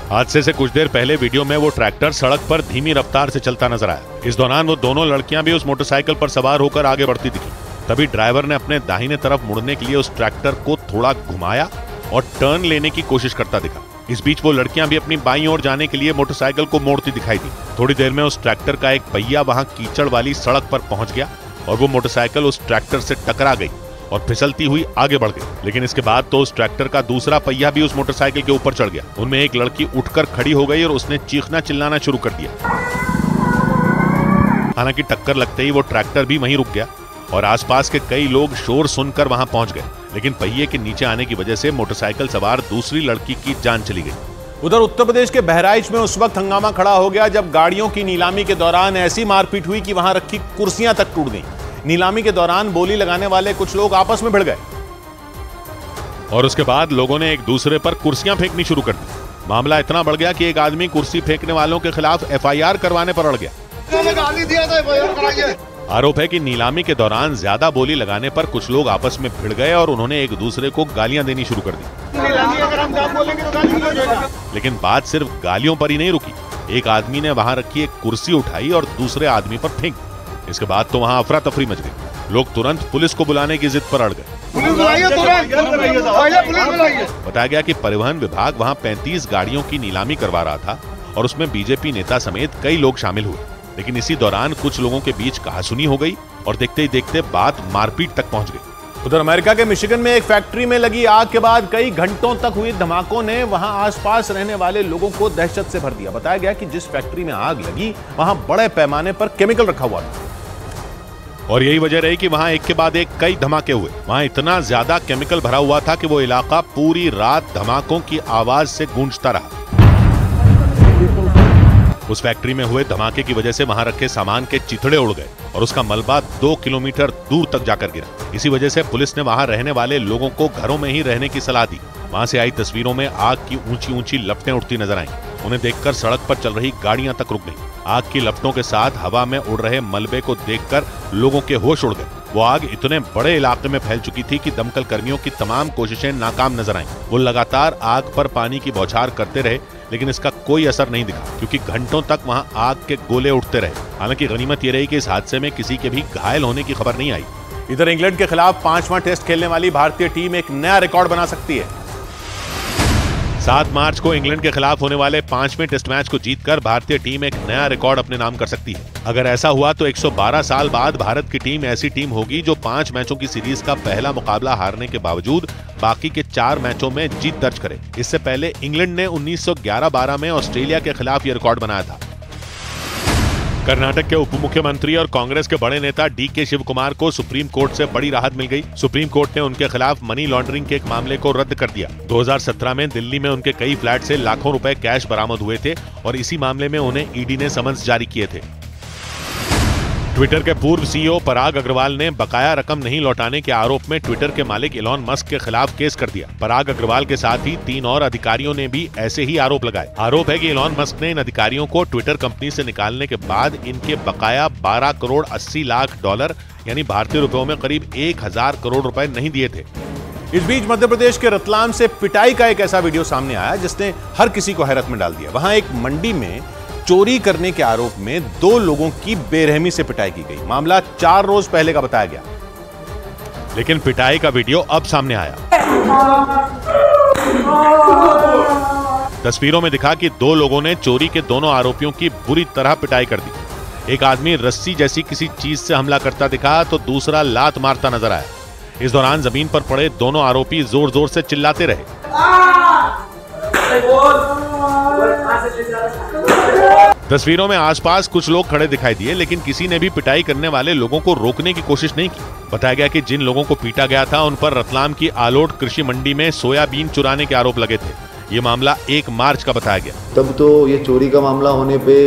हादसे से कुछ देर पहले वीडियो में वो ट्रैक्टर सड़क पर धीमी रफ्तार से चलता नजर आया। इस दौरान वो दोनों लड़कियां भी उस मोटरसाइकिल पर सवार होकर आगे बढ़ती दिखी। तभी ड्राइवर ने अपने दाहिने तरफ मुड़ने के लिए उस ट्रैक्टर को थोड़ा घुमाया और टर्न लेने की कोशिश करता दिखा। इस बीच वो लड़कियां भी अपनी बाईं ओर जाने के लिए मोटरसाइकिल को मोड़ती दिखाई दी। थोड़ी देर में उस ट्रैक्टर का एक पहिया वहां कीचड़ वाली सड़क पर पहुंच गया और वो मोटरसाइकिल उस ट्रैक्टर से टकरा गई और फिसलती हुई आगे बढ़ गई। लेकिन इसके बाद तो उस ट्रैक्टर का दूसरा पहिया भी उस मोटरसाइकिल के ऊपर चढ़ गया। उनमें एक लड़की उठकर खड़ी हो गई और उसने चीखना चिल्लाना शुरू कर दिया। हालांकि टक्कर लगते ही वो ट्रैक्टर भी वहीं रुक गया और आसपास के कई लोग शोर सुनकर वहां पहुंच गए, लेकिन पहिए के नीचे आने की वजह से मोटरसाइकिल सवार दूसरी लड़की की जान चली गई। उधर उत्तर प्रदेश के बहराइच में उस वक्त हंगामा खड़ा हो गया जब गाड़ियों की नीलामी के दौरान ऐसी मारपीट हुई कि वहां रखी कुर्सियां तक टूट गईं। नीलामी के दौरान बोली लगाने वाले कुछ लोग आपस में भिड़ गए और उसके बाद लोगों ने एक दूसरे पर कुर्सियां फेंकनी शुरू कर दी। मामला इतना बढ़ गया कि एक आदमी कुर्सी फेंकने वालों के खिलाफ एफआईआर करवाने पर अड़ गया। आरोप है कि नीलामी के दौरान ज्यादा बोली लगाने पर कुछ लोग आपस में भिड़ गए और उन्होंने एक दूसरे को गालियां देनी शुरू कर दी। लेकिन बात सिर्फ गालियों पर ही नहीं रुकी। एक आदमी ने वहां रखी एक कुर्सी उठाई और दूसरे आदमी पर फेंक दी। इसके बाद तो वहां अफरा तफरी मच गई। लोग तुरंत पुलिस को बुलाने की जिद पर अड़ गए। बताया गया कि परिवहन विभाग वहां 35 गाड़ियों की नीलामी करवा रहा था और उसमें बीजेपी नेता समेत कई लोग शामिल हुए। लेकिन इसी दौरान कुछ लोगों के बीच कहासुनी हो गई और देखते ही देखते बात मारपीट तक पहुंच गई। उधर अमेरिका के मिशिगन में एक फैक्ट्री में लगी आग के बाद कई घंटों तक हुई धमाकों ने वहां आसपास रहने वाले लोगों को दहशत से भर दिया। बताया गया कि जिस फैक्ट्री में आग लगी वहां बड़े पैमाने पर केमिकल रखा हुआ था और यही वजह रही कि वहां एक के बाद एक कई धमाके हुए। वहां इतना ज्यादा केमिकल भरा हुआ था कि वो इलाका पूरी रात धमाकों की आवाज से गूंजता रहा। उस फैक्ट्री में हुए धमाके की वजह से वहां रखे सामान के चिथड़े उड़ गए और उसका मलबा 2 किलोमीटर दूर तक जाकर गिरा। इसी वजह से पुलिस ने वहां रहने वाले लोगों को घरों में ही रहने की सलाह दी। वहां से आई तस्वीरों में आग की ऊंची ऊंची लपटें उठती नजर आईं। उन्हें देखकर सड़क पर चल रही गाड़ियां तक रुक गईं। आग की लपटों के साथ हवा में उड़ रहे मलबे को देखकर लोगों के होश उड़ गए। वो आग इतने बड़े इलाके में फैल चुकी थी कि दमकल कर्मियों की तमाम कोशिशें नाकाम नजर आईं। वो लगातार आग पर पानी की बौछार करते रहे, लेकिन इसका कोई असर नहीं दिखा क्योंकि घंटों तक वहां आग के गोले उठते रहे। हालांकि गनीमत ये रही कि इस हादसे में किसी के भी घायल होने की खबर नहीं आई। इधर इंग्लैंड के खिलाफ 5वां टेस्ट खेलने वाली भारतीय टीम एक नया रिकॉर्ड बना सकती है। 7 मार्च को इंग्लैंड के खिलाफ होने वाले 5वें टेस्ट मैच को जीतकर भारतीय टीम एक नया रिकॉर्ड अपने नाम कर सकती है। अगर ऐसा हुआ तो 112 साल बाद भारत की टीम ऐसी टीम होगी जो 5 मैचों की सीरीज का पहला मुकाबला हारने के बावजूद बाकी के 4 मैचों में जीत दर्ज करे। इससे पहले इंग्लैंड ने 1911-12 में ऑस्ट्रेलिया के खिलाफ यह रिकॉर्ड बनाया था। कर्नाटक के उप मुख्यमंत्री और कांग्रेस के बड़े नेता डीके शिव कुमार को सुप्रीम कोर्ट से बड़ी राहत मिल गई। सुप्रीम कोर्ट ने उनके खिलाफ मनी लॉन्ड्रिंग के एक मामले को रद्द कर दिया। 2017 में दिल्ली में उनके कई फ्लैट से लाखों रुपए कैश बरामद हुए थे और इसी मामले में उन्हें ईडी ने समन्स जारी किए थे। ट्विटर के पूर्व सीईओ पराग अग्रवाल ने बकाया रकम नहीं लौटाने के आरोप में ट्विटर के मालिक इलॉन मस्क के खिलाफ केस कर दिया। पराग अग्रवाल के साथ ही 3 और अधिकारियों ने भी ऐसे ही आरोप लगाए। आरोप है कि इलॉन मस्क ने इन अधिकारियों को ट्विटर कंपनी से निकालने के बाद इनके बकाया 12 करोड़ 80 लाख डॉलर यानी भारतीय रुपयों में करीब 1000 करोड़ रुपए नहीं दिए थे। इस बीच मध्य प्रदेश के रतलाम से पिटाई का एक ऐसा वीडियो सामने आया जिसने हर किसी को हैरत में डाल दिया। वहां एक मंडी में चोरी करने के आरोप में 2 लोगों की बेरहमी से पिटाई की गई। मामला 4 रोज पहले का बताया गया, लेकिन पिटाई का वीडियो अब सामने आया। तस्वीरों में दिखा कि 2 लोगों ने चोरी के दोनों आरोपियों की बुरी तरह पिटाई कर दी। एक आदमी रस्सी जैसी किसी चीज से हमला करता दिखा तो दूसरा लात मारता नजर आया। इस दौरान जमीन पर पड़े दोनों आरोपी जोर जोर से चिल्लाते रहे। तस्वीरों में आसपास कुछ लोग खड़े दिखाई दिए, लेकिन किसी ने भी पिटाई करने वाले लोगों को रोकने की कोशिश नहीं की। बताया गया कि जिन लोगों को पीटा गया था उन पर रतलाम की आलोट कृषि मंडी में सोयाबीन चुराने के आरोप लगे थे। ये मामला 1 मार्च का बताया गया। तब तो ये चोरी का मामला होने पे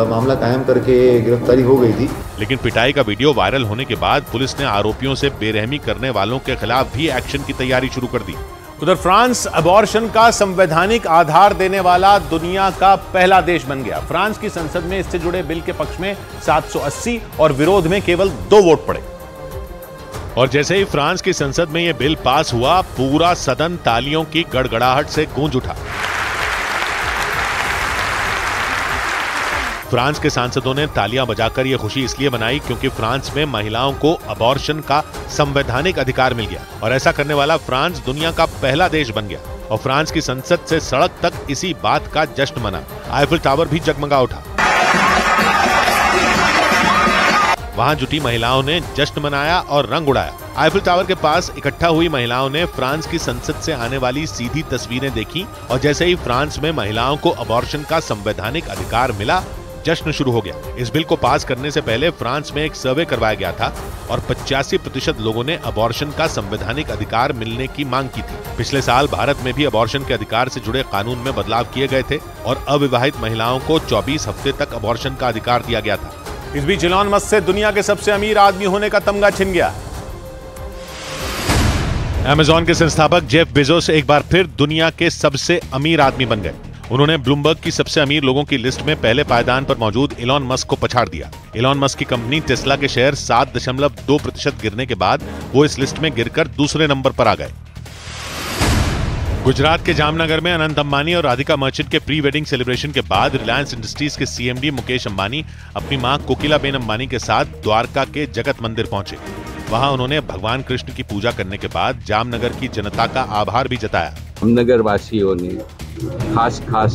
मामला कायम करके गिरफ्तारी हो गई थी। लेकिन पिटाई का वीडियो वायरल होने के बाद पुलिस ने आरोपियों से बेरहमी करने वालों के खिलाफ भी एक्शन की तैयारी शुरू कर दी। उधर फ्रांस अबॉर्शन का संवैधानिक आधार देने वाला दुनिया का पहला देश बन गया। फ्रांस की संसद में इससे जुड़े बिल के पक्ष में 780 और विरोध में केवल 2 वोट पड़े। और जैसे ही फ्रांस की संसद में यह बिल पास हुआ, पूरा सदन तालियों की गड़गड़ाहट से गूंज उठा। फ्रांस के सांसदों ने तालियां बजाकर यह खुशी इसलिए मनाई क्योंकि फ्रांस में महिलाओं को अबॉर्शन का संवैधानिक अधिकार मिल गया और ऐसा करने वाला फ्रांस दुनिया का पहला देश बन गया। और फ्रांस की संसद से सड़क तक इसी बात का जश्न मना। आईफिल टावर भी जगमगा उठा। वहां जुटी महिलाओं ने जश्न मनाया और रंग उड़ाया। आईफिल टावर के पास इकट्ठा हुई महिलाओं ने फ्रांस की संसद से आने वाली सीधी तस्वीरें देखी और जैसे ही फ्रांस में महिलाओं को अबॉर्शन का संवैधानिक अधिकार मिला, जश्न शुरू हो गया। इस बिल को पास करने से पहले फ्रांस में एक सर्वे करवाया गया था और 85% लोगों ने अबॉर्शन का संवैधानिक अधिकार मिलने की मांग की थी। पिछले साल भारत में भी अबॉर्शन के अधिकार से जुड़े कानून में बदलाव किए गए थे और अविवाहित महिलाओं को 24 हफ्ते तक अबॉर्शन का अधिकार दिया गया था। इस बीच इलॉन मस्क से दुनिया के सबसे अमीर आदमी होने का तमगा छिन गया। अमेज़न के संस्थापक जेफ बेजोस एक बार फिर दुनिया के सबसे अमीर आदमी बन गए। उन्होंने ब्लूमबर्ग की सबसे अमीर लोगों की लिस्ट में पहले पायदान पर मौजूद इलॉन मस्क को पछाड़ दिया। इलॉन मस्क की कंपनी टेस्ला के शेयर 7.2% गिरने के बाद वो इस लिस्ट में गिरकर दूसरे नंबर पर आ गए। गुजरात के जामनगर में अनंत अंबानी और राधिका मर्चेंट के प्री वेडिंग सेलिब्रेशन के बाद रिलायंस इंडस्ट्रीज के सीएमडी मुकेश अंबानी अपनी मां कोकिलाबेन अंबानी के साथ द्वारका के जगत मंदिर पहुंचे। वहां उन्होंने भगवान कृष्ण की पूजा करने के बाद जामनगर की जनता का आभार भी जताया। જામનગર વાસીઓને ખાસ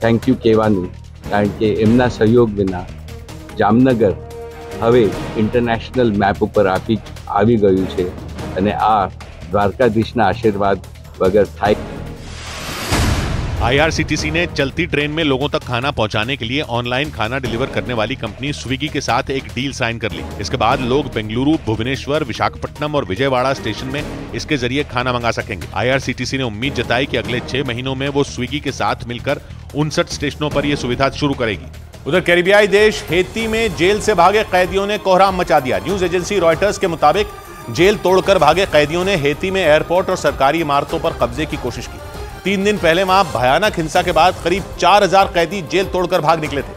થેન્ક યુ કહેવાનું, કારણ કે એમના સહયોગ વિના જામનગર હવે ઇન્ટરનેશનલ મેપ ઉપર આવી ગયું છે અને આ દ્વારકાધીશના આશીર્વાદ વગર થાય। आईआरसीटीसी ने चलती ट्रेन में लोगों तक खाना पहुंचाने के लिए ऑनलाइन खाना डिलीवर करने वाली कंपनी स्विगी के साथ एक डील साइन कर ली। इसके बाद लोग बेंगलुरु, भुवनेश्वर, विशाखापट्टनम और विजयवाड़ा स्टेशन में इसके जरिए खाना मंगा सकेंगे। आईआरसीटीसी ने उम्मीद जताई कि अगले 6 महीनों में वो स्विगी के साथ मिलकर 59 स्टेशनों पर यह सुविधा शुरू करेगी। उधर कैरिबियाई देश हेती में जेल से भागे कैदियों ने कोहराम मचा दिया। न्यूज एजेंसी रॉयटर्स के मुताबिक जेल तोड़कर भागे कैदियों ने हेती में एयरपोर्ट और सरकारी इमारतों पर कब्जे की कोशिश की। 3 दिन पहले वहां भयानक हिंसा के बाद करीब 4000 कैदी जेल तोड़कर भाग निकले थे।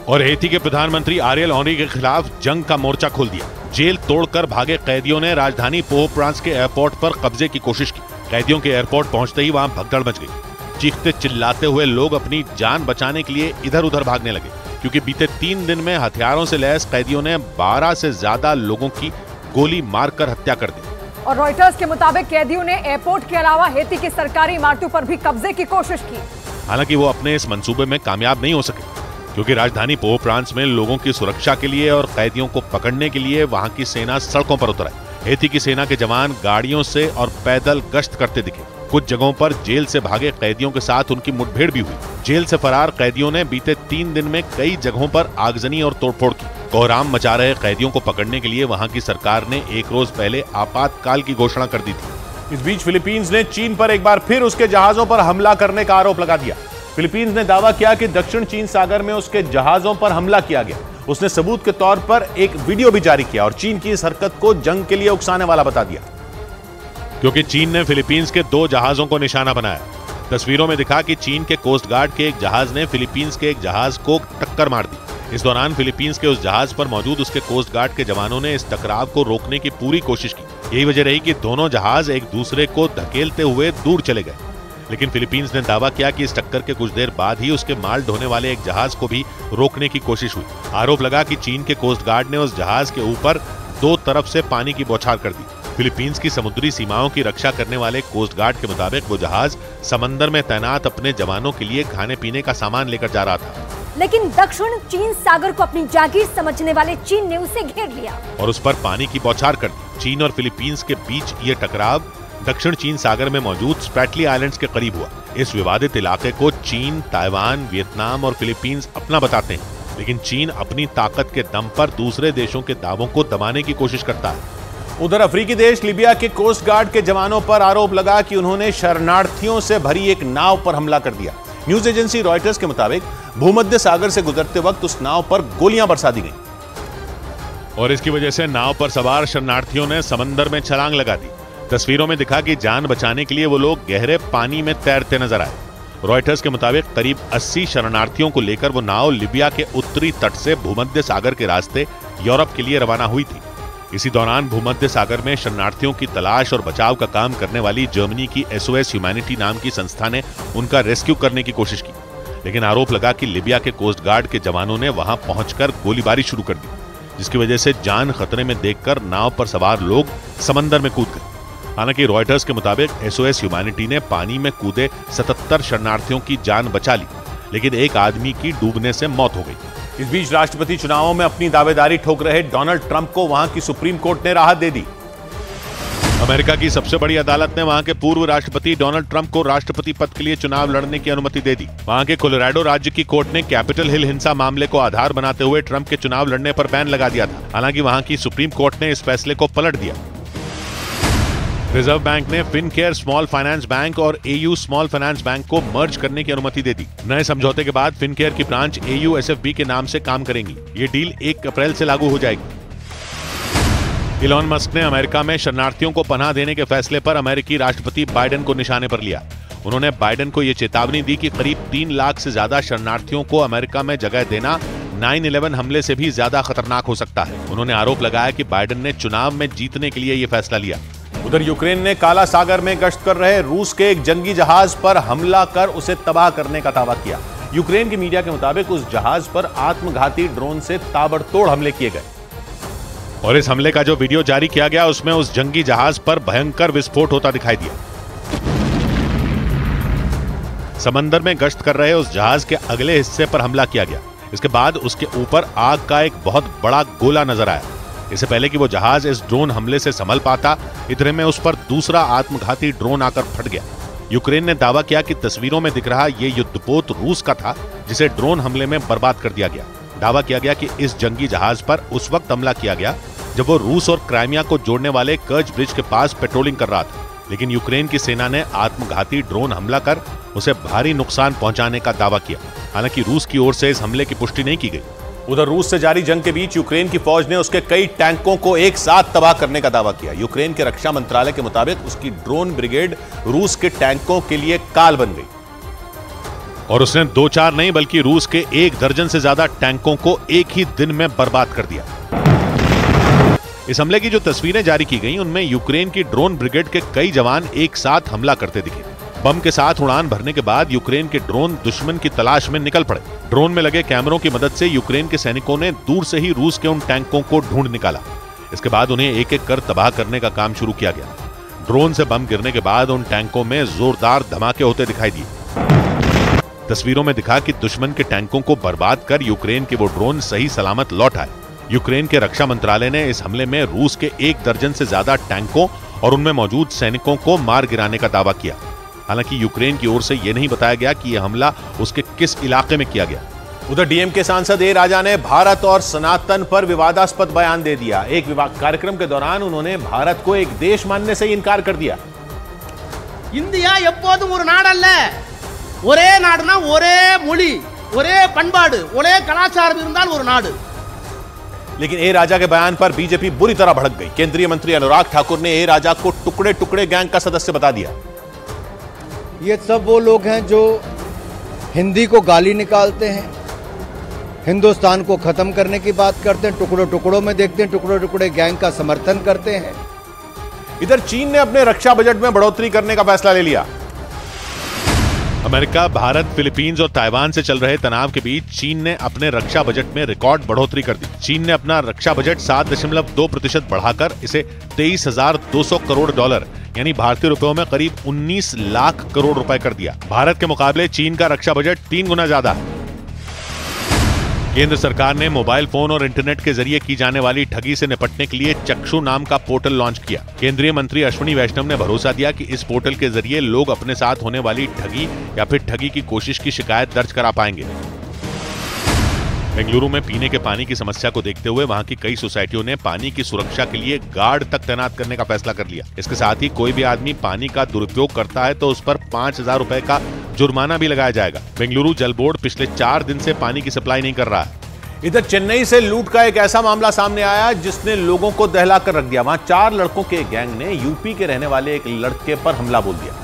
और हेती के प्रधानमंत्री आरियल हेनरी के खिलाफ जंग का मोर्चा खोल दिया। जेल तोड़कर भागे कैदियों ने राजधानी पोर्ट-ओ-प्रांस के एयरपोर्ट पर कब्जे की कोशिश की। कैदियों के एयरपोर्ट पहुंचते ही वहां भगदड़ मच गई। चीखते चिल्लाते हुए लोग अपनी जान बचाने के लिए इधर उधर भागने लगे, क्योंकि बीते 3 दिन में हथियारों से लैस कैदियों ने 12 से ज्यादा लोगों की गोली मारकर हत्या कर दी। और रॉयटर्स के मुताबिक कैदियों ने एयरपोर्ट के अलावा हेती की सरकारी इमारतों पर भी कब्जे की कोशिश की। हालांकि वो अपने इस मंसूबे में कामयाब नहीं हो सके, क्योंकि राजधानी पोर्ट-ओ-प्रांस में लोगों की सुरक्षा के लिए और कैदियों को पकड़ने के लिए वहां की सेना सड़कों पर उतर आई। हेती की सेना के जवान गाड़ियों से और पैदल गश्त करते दिखे। कुछ जगहों पर जेल से भागे कैदियों के साथ उनकी मुठभेड़ भी हुई। जेल से फरार कैदियों ने बीते 3 दिन में कई जगहों पर आगजनी और तोड़फोड़ की। कोहराम मचा रहे कैदियों को पकड़ने के लिए वहां की सरकार ने 1 रोज पहले आपातकाल की घोषणा कर दी थी। इस बीच फिलीपींस ने चीन पर एक बार फिर उसके जहाजों पर हमला करने का आरोप लगा दिया। फिलीपींस ने दावा किया कि दक्षिण चीन सागर में उसके जहाजों पर हमला किया गया। उसने सबूत के तौर पर एक वीडियो भी जारी किया और चीन की इस हरकत को जंग के लिए उकसाने वाला बता दिया। क्योंकि चीन ने फिलीपींस के 2 जहाजों को निशाना बनाया। तस्वीरों में दिखा कि चीन के कोस्ट गार्ड के एक जहाज ने फिलीपींस के एक जहाज को टक्कर मार दी। इस दौरान फिलीपींस के उस जहाज पर मौजूद उसके कोस्ट गार्ड के जवानों ने इस टकराव को रोकने की पूरी कोशिश की। यही वजह रही कि दोनों जहाज एक दूसरे को धकेलते हुए दूर चले गए। लेकिन फिलीपींस ने दावा किया कि इस टक्कर के कुछ देर बाद ही उसके माल ढोने वाले एक जहाज को भी रोकने की कोशिश हुई। आरोप लगा कि चीन के कोस्ट गार्ड ने उस जहाज के ऊपर 2 तरफ से पानी की बौछार कर दी। फिलीपींस की समुद्री सीमाओं की रक्षा करने वाले कोस्ट गार्ड के मुताबिक वो जहाज समंदर में तैनात अपने जवानों के लिए खाने पीने का सामान लेकर जा रहा था। लेकिन दक्षिण चीन सागर को अपनी जागीर समझने वाले चीन ने उसे घेर लिया और उस पर पानी की बौछार कर दी। चीन और फिलीपींस के बीच ये टकराव दक्षिण चीन सागर में मौजूद स्प्रैटली आइलैंड्स के करीब हुआ। इस विवादित इलाके को चीन, ताइवान, वियतनाम और फिलीपींस अपना बताते हैं, लेकिन चीन अपनी ताकत के दम पर दूसरे देशों के दावों को दबाने की कोशिश करता है। उधर अफ्रीकी देश लीबिया के कोस्ट गार्ड के जवानों पर आरोप लगा कि उन्होंने शरणार्थियों से भरी एक नाव पर हमला कर दिया। न्यूज एजेंसी रॉयटर्स के मुताबिक भूमध्य सागर से गुजरते वक्त उस नाव पर गोलियां बरसा दी गईं। और इसकी वजह से नाव पर सवार शरणार्थियों ने समंदर में छलांग लगा दी। तस्वीरों में दिखा कि जान बचाने के लिए वो लोग गहरे पानी में तैरते नजर आए। रॉयटर्स के मुताबिक करीब 80 शरणार्थियों को लेकर वो नाव लीबिया के उत्तरी तट से भूमध्य सागर के रास्ते यूरोप के लिए रवाना हुई थी। इसी दौरान भूमध्य सागर में शरणार्थियों की तलाश और बचाव का काम करने वाली जर्मनी की SOS ह्यूमैनिटी नाम की संस्था ने उनका रेस्क्यू करने की कोशिश की, लेकिन आरोप लगा कि लीबिया के कोस्ट गार्ड के जवानों ने वहां पहुंचकर गोलीबारी शुरू कर दी, जिसकी वजह से जान खतरे में देखकर नाव पर सवार लोग समंदर में कूद गए। हालांकि रॉयटर्स के मुताबिक SOS ह्यूमैनिटी ने पानी में कूदे 77 शरणार्थियों की जान बचा ली, लेकिन एक आदमी की डूबने से मौत हो गई। इस बीच राष्ट्रपति चुनावों में अपनी दावेदारी ठोक रहे डोनाल्ड ट्रंप को वहां की सुप्रीम कोर्ट ने राहत दे दी। अमेरिका की सबसे बड़ी अदालत ने वहां के पूर्व राष्ट्रपति डोनाल्ड ट्रंप को राष्ट्रपति पद के लिए चुनाव लड़ने की अनुमति दे दी। वहां के कोलोराडो राज्य की कोर्ट ने कैपिटल हिल हिंसा मामले को आधार बनाते हुए ट्रंप के चुनाव लड़ने पर बैन लगा दिया था। हालांकि वहां की सुप्रीम कोर्ट ने इस फैसले को पलट दिया। रिजर्व बैंक ने फिनकेयर स्मॉल फाइनेंस बैंक और एयू स्मॉल फाइनेंस बैंक को मर्ज करने की अनुमति दे दी। नए समझौते के बाद फिनकेयर की ब्रांच एयू एसएफबी के नाम से काम करेंगी। ये डील 1 अप्रैल से लागू हो जाएगी। इलॉन मस्क ने अमेरिका में शरणार्थियों को पनाह देने के फैसले पर अमेरिकी राष्ट्रपति बाइडेन को निशाने पर लिया। उन्होंने बाइडेन को यह चेतावनी दी कि करीब 3 लाख से ज्यादा शरणार्थियों को अमेरिका में जगह देना 9/11 हमले से भी ज्यादा खतरनाक हो सकता है। उन्होंने आरोप लगाया कि बाइडेन ने चुनाव में जीतने के लिए यह फैसला लिया। उधर यूक्रेन ने काला सागर में गश्त कर रहे रूस के एक जंगी जहाज पर हमला कर उसे तबाह करने का दावा किया। यूक्रेन की मीडिया के मुताबिक उस जहाज पर आत्मघाती ड्रोन से ताबड़तोड़ हमले किए गए और इस हमले का जो वीडियो जारी किया गया उसमें उस जंगी जहाज पर भयंकर विस्फोट होता दिखाई दिया। समंदर में गश्त कर रहे उस जहाज के अगले हिस्से पर हमला किया गया। इसके बाद उसके ऊपर आग का एक बहुत बड़ा गोला नजर आया। इससे पहले कि वो जहाज इस ड्रोन हमले से संभल पाता, इतने में उस पर दूसरा आत्मघाती ड्रोन आकर फट गया। यूक्रेन ने दावा किया कि तस्वीरों में दिख रहा ये युद्धपोत रूस का था, जिसे ड्रोन हमले में बर्बाद कर दिया गया। दावा किया गया कि इस जंगी जहाज पर उस वक्त हमला किया गया जब वो रूस और क्राइमिया को जोड़ने वाले कर्च ब्रिज के पास पेट्रोलिंग कर रहा था। लेकिन यूक्रेन की सेना ने आत्मघाती ड्रोन हमला कर उसे भारी नुकसान पहुंचाने का दावा किया। हालांकि रूस की ओर से इस हमले की पुष्टि नहीं की गई। उधर रूस से जारी जंग के बीच यूक्रेन की फौज ने उसके कई टैंकों को एक साथ तबाह करने का दावा किया। यूक्रेन के रक्षा मंत्रालय के मुताबिक उसकी ड्रोन ब्रिगेड रूस के टैंकों के लिए काल बन गई और उसने 2-4 नहीं बल्कि रूस के 1 दर्जन से ज्यादा टैंकों को एक ही दिन में बर्बाद कर दिया। इस हमले की जो तस्वीरें जारी की गई उनमें यूक्रेन की ड्रोन ब्रिगेड के कई जवान एक साथ हमला करते दिखे। बम के साथ उड़ान भरने के बाद यूक्रेन के ड्रोन दुश्मन की तलाश में निकल पड़े। ड्रोन में लगे कैमरों की मदद से यूक्रेन के सैनिकों ने दूर से ही रूस के उन टैंकों को ढूंढ निकाला। इसके बाद उन्हें एक एक कर तबाह करने का काम शुरू किया गया। ड्रोन से बम गिरने के बाद उन टैंकों में जोरदार धमाके होते दिखाई दिए। तस्वीरों में दिखा कि दुश्मन के टैंकों को बर्बाद कर यूक्रेन के वो ड्रोन सही सलामत लौट आए। यूक्रेन के रक्षा मंत्रालय ने इस हमले में रूस के 1 दर्जन से ज्यादा टैंकों और उनमें मौजूद सैनिकों को मार गिराने का दावा किया। हालांकि यूक्रेन की ओर से यह नहीं बताया गया कि यह हमला उसके किस इलाके में किया गया। उधर डीएमके सांसद ए राजा ने भारत और सनातन पर विवादास्पद बयान दे दिया। एक कार्यक्रम के दौरान उन्होंने भारत को एक देश मानने से इनकार कर दिया। इंडिया எப்போதும் ஒரு நாடு அல்ல, ஒரே நாடுனா ஒரே மொழி, ஒரே பண்பாடு, ஒரே கலாச்சாரம் இருந்தால் ஒரு நாடு। लेकिन ए राजा के बयान पर बीजेपी बुरी तरह भड़क गई। केंद्रीय मंत्री अनुराग ठाकुर ने ए राजा को टुकड़े टुकड़े गैंग का सदस्य बता दिया। ये सब वो लोग हैं जो हिंदी को गाली निकालते हैं, हिंदुस्तान को खत्म करने की बात करते हैं, टुकड़ों टुकड़ों में देखते हैं, टुकड़े टुकड़े गैंग का समर्थन करते हैं। इधर चीन ने अपने रक्षा बजट में बढ़ोतरी करने का फैसला ले लिया। अमेरिका, भारत, फिलीपींस और ताइवान से चल रहे तनाव के बीच चीन ने अपने रक्षा बजट में रिकॉर्ड बढ़ोतरी कर दी। चीन ने अपना रक्षा बजट 7.2% बढ़ाकर इसे $23,200 करोड़ यानी भारतीय रुपयों में करीब 19 लाख करोड़ रुपए कर दिया। भारत के मुकाबले चीन का रक्षा बजट 3 गुना ज्यादा है। केंद्र सरकार ने मोबाइल फोन और इंटरनेट के जरिए की जाने वाली ठगी से निपटने के लिए चक्षु नाम का पोर्टल लॉन्च किया। केंद्रीय मंत्री अश्विनी वैष्णव ने भरोसा दिया कि इस पोर्टल के जरिए लोग अपने साथ होने वाली ठगी या फिर ठगी की कोशिश की शिकायत दर्ज करा पाएंगे। बेंगलुरु में पीने के पानी की समस्या को देखते हुए वहां की कई सोसाइटियों ने पानी की सुरक्षा के लिए गार्ड तक तैनात करने का फैसला कर लिया। इसके साथ ही कोई भी आदमी पानी का दुरुपयोग करता है तो उस पर 5,000 रुपए का जुर्माना भी लगाया जाएगा। बेंगलुरु जल बोर्ड पिछले 4 दिन से पानी की सप्लाई नहीं कर रहा है। इधर चेन्नई से लूट का एक ऐसा मामला सामने आया जिसने लोगों को दहला कर रख दिया। वहां 4 लड़कों के गैंग ने यूपी के रहने वाले एक लड़के पर हमला बोल दिया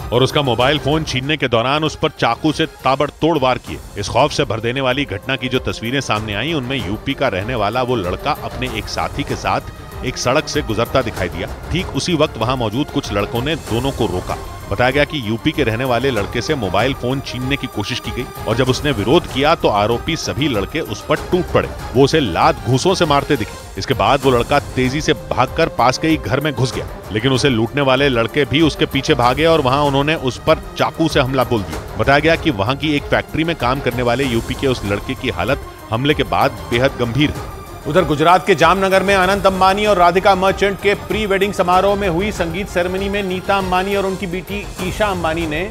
और उसका मोबाइल फोन छीनने के दौरान उस पर चाकू से ताबड़तोड़ वार किए। इस खौफ से भर देने वाली घटना की जो तस्वीरें सामने आई उनमें यूपी का रहने वाला वो लड़का अपने एक साथी के साथ एक सड़क से गुजरता दिखाई दिया। ठीक उसी वक्त वहां मौजूद कुछ लड़कों ने दोनों को रोका। बताया गया कि यूपी के रहने वाले लड़के से मोबाइल फोन छीनने की कोशिश की गई और जब उसने विरोध किया तो आरोपी सभी लड़के उस पर टूट पड़े। वो उसे लात घूंसों से मारते दिखे। इसके बाद वो लड़का तेजी से भागकर पास के ही घर में घुस गया, लेकिन उसे लूटने वाले लड़के भी उसके पीछे भागे और वहां उन्होंने उस पर चाकू से हमला बोल दिया। बताया गया कि वहां की एक फैक्ट्री में काम करने वाले यूपी के उस लड़के की हालत हमले के बाद बेहद गंभीर है। उधर गुजरात के जामनगर में अनंत अंबानी और राधिका मर्चेंट के प्री वेडिंग समारोह में हुई संगीत सेरेमनी में नीता अंबानी और उनकी बेटी ईशा अंबानी ने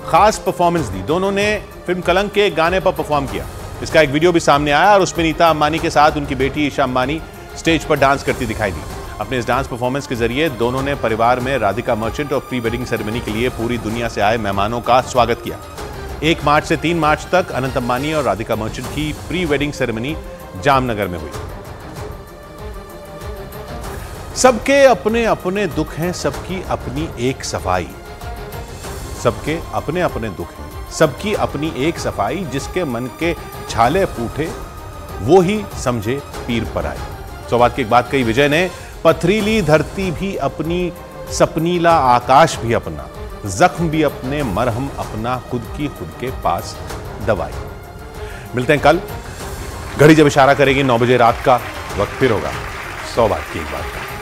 खास परफॉर्मेंस दी। दोनों ने फिल्म कलंक के एक गाने पर परफॉर्म किया। इसका एक वीडियो भी सामने आया और उसमें नीता अंबानी के साथ उनकी बेटी ईशा अंबानी स्टेज पर डांस करती दिखाई दी। अपने इस डांस परफॉर्मेंस के जरिए दोनों ने परिवार में राधिका मर्चेंट और प्री वेडिंग सेरेमनी के लिए पूरी दुनिया से आए मेहमानों का स्वागत किया। 1 मार्च से 3 मार्च तक अनंत अंबानी और राधिका मर्चेंट की प्री वेडिंग सेरेमनी जामनगर में हुई। सबके अपने अपने दुख हैं, सबकी अपनी एक सफाई। सबके अपने अपने दुख हैं, सबकी अपनी एक सफाई। जिसके मन के छाले फूटे वो ही समझे पीर पर आए। सौ बात की एक बात कही विजय ने, पथरीली धरती भी अपनी, सपनीला आकाश भी अपना, जख्म भी अपने, मरहम अपना, खुद की खुद के पास दवाई। मिलते हैं कल। घड़ी जब इशारा करेगी 9 बजे रात का, वक्त फिर होगा 100 बात की एक बात का।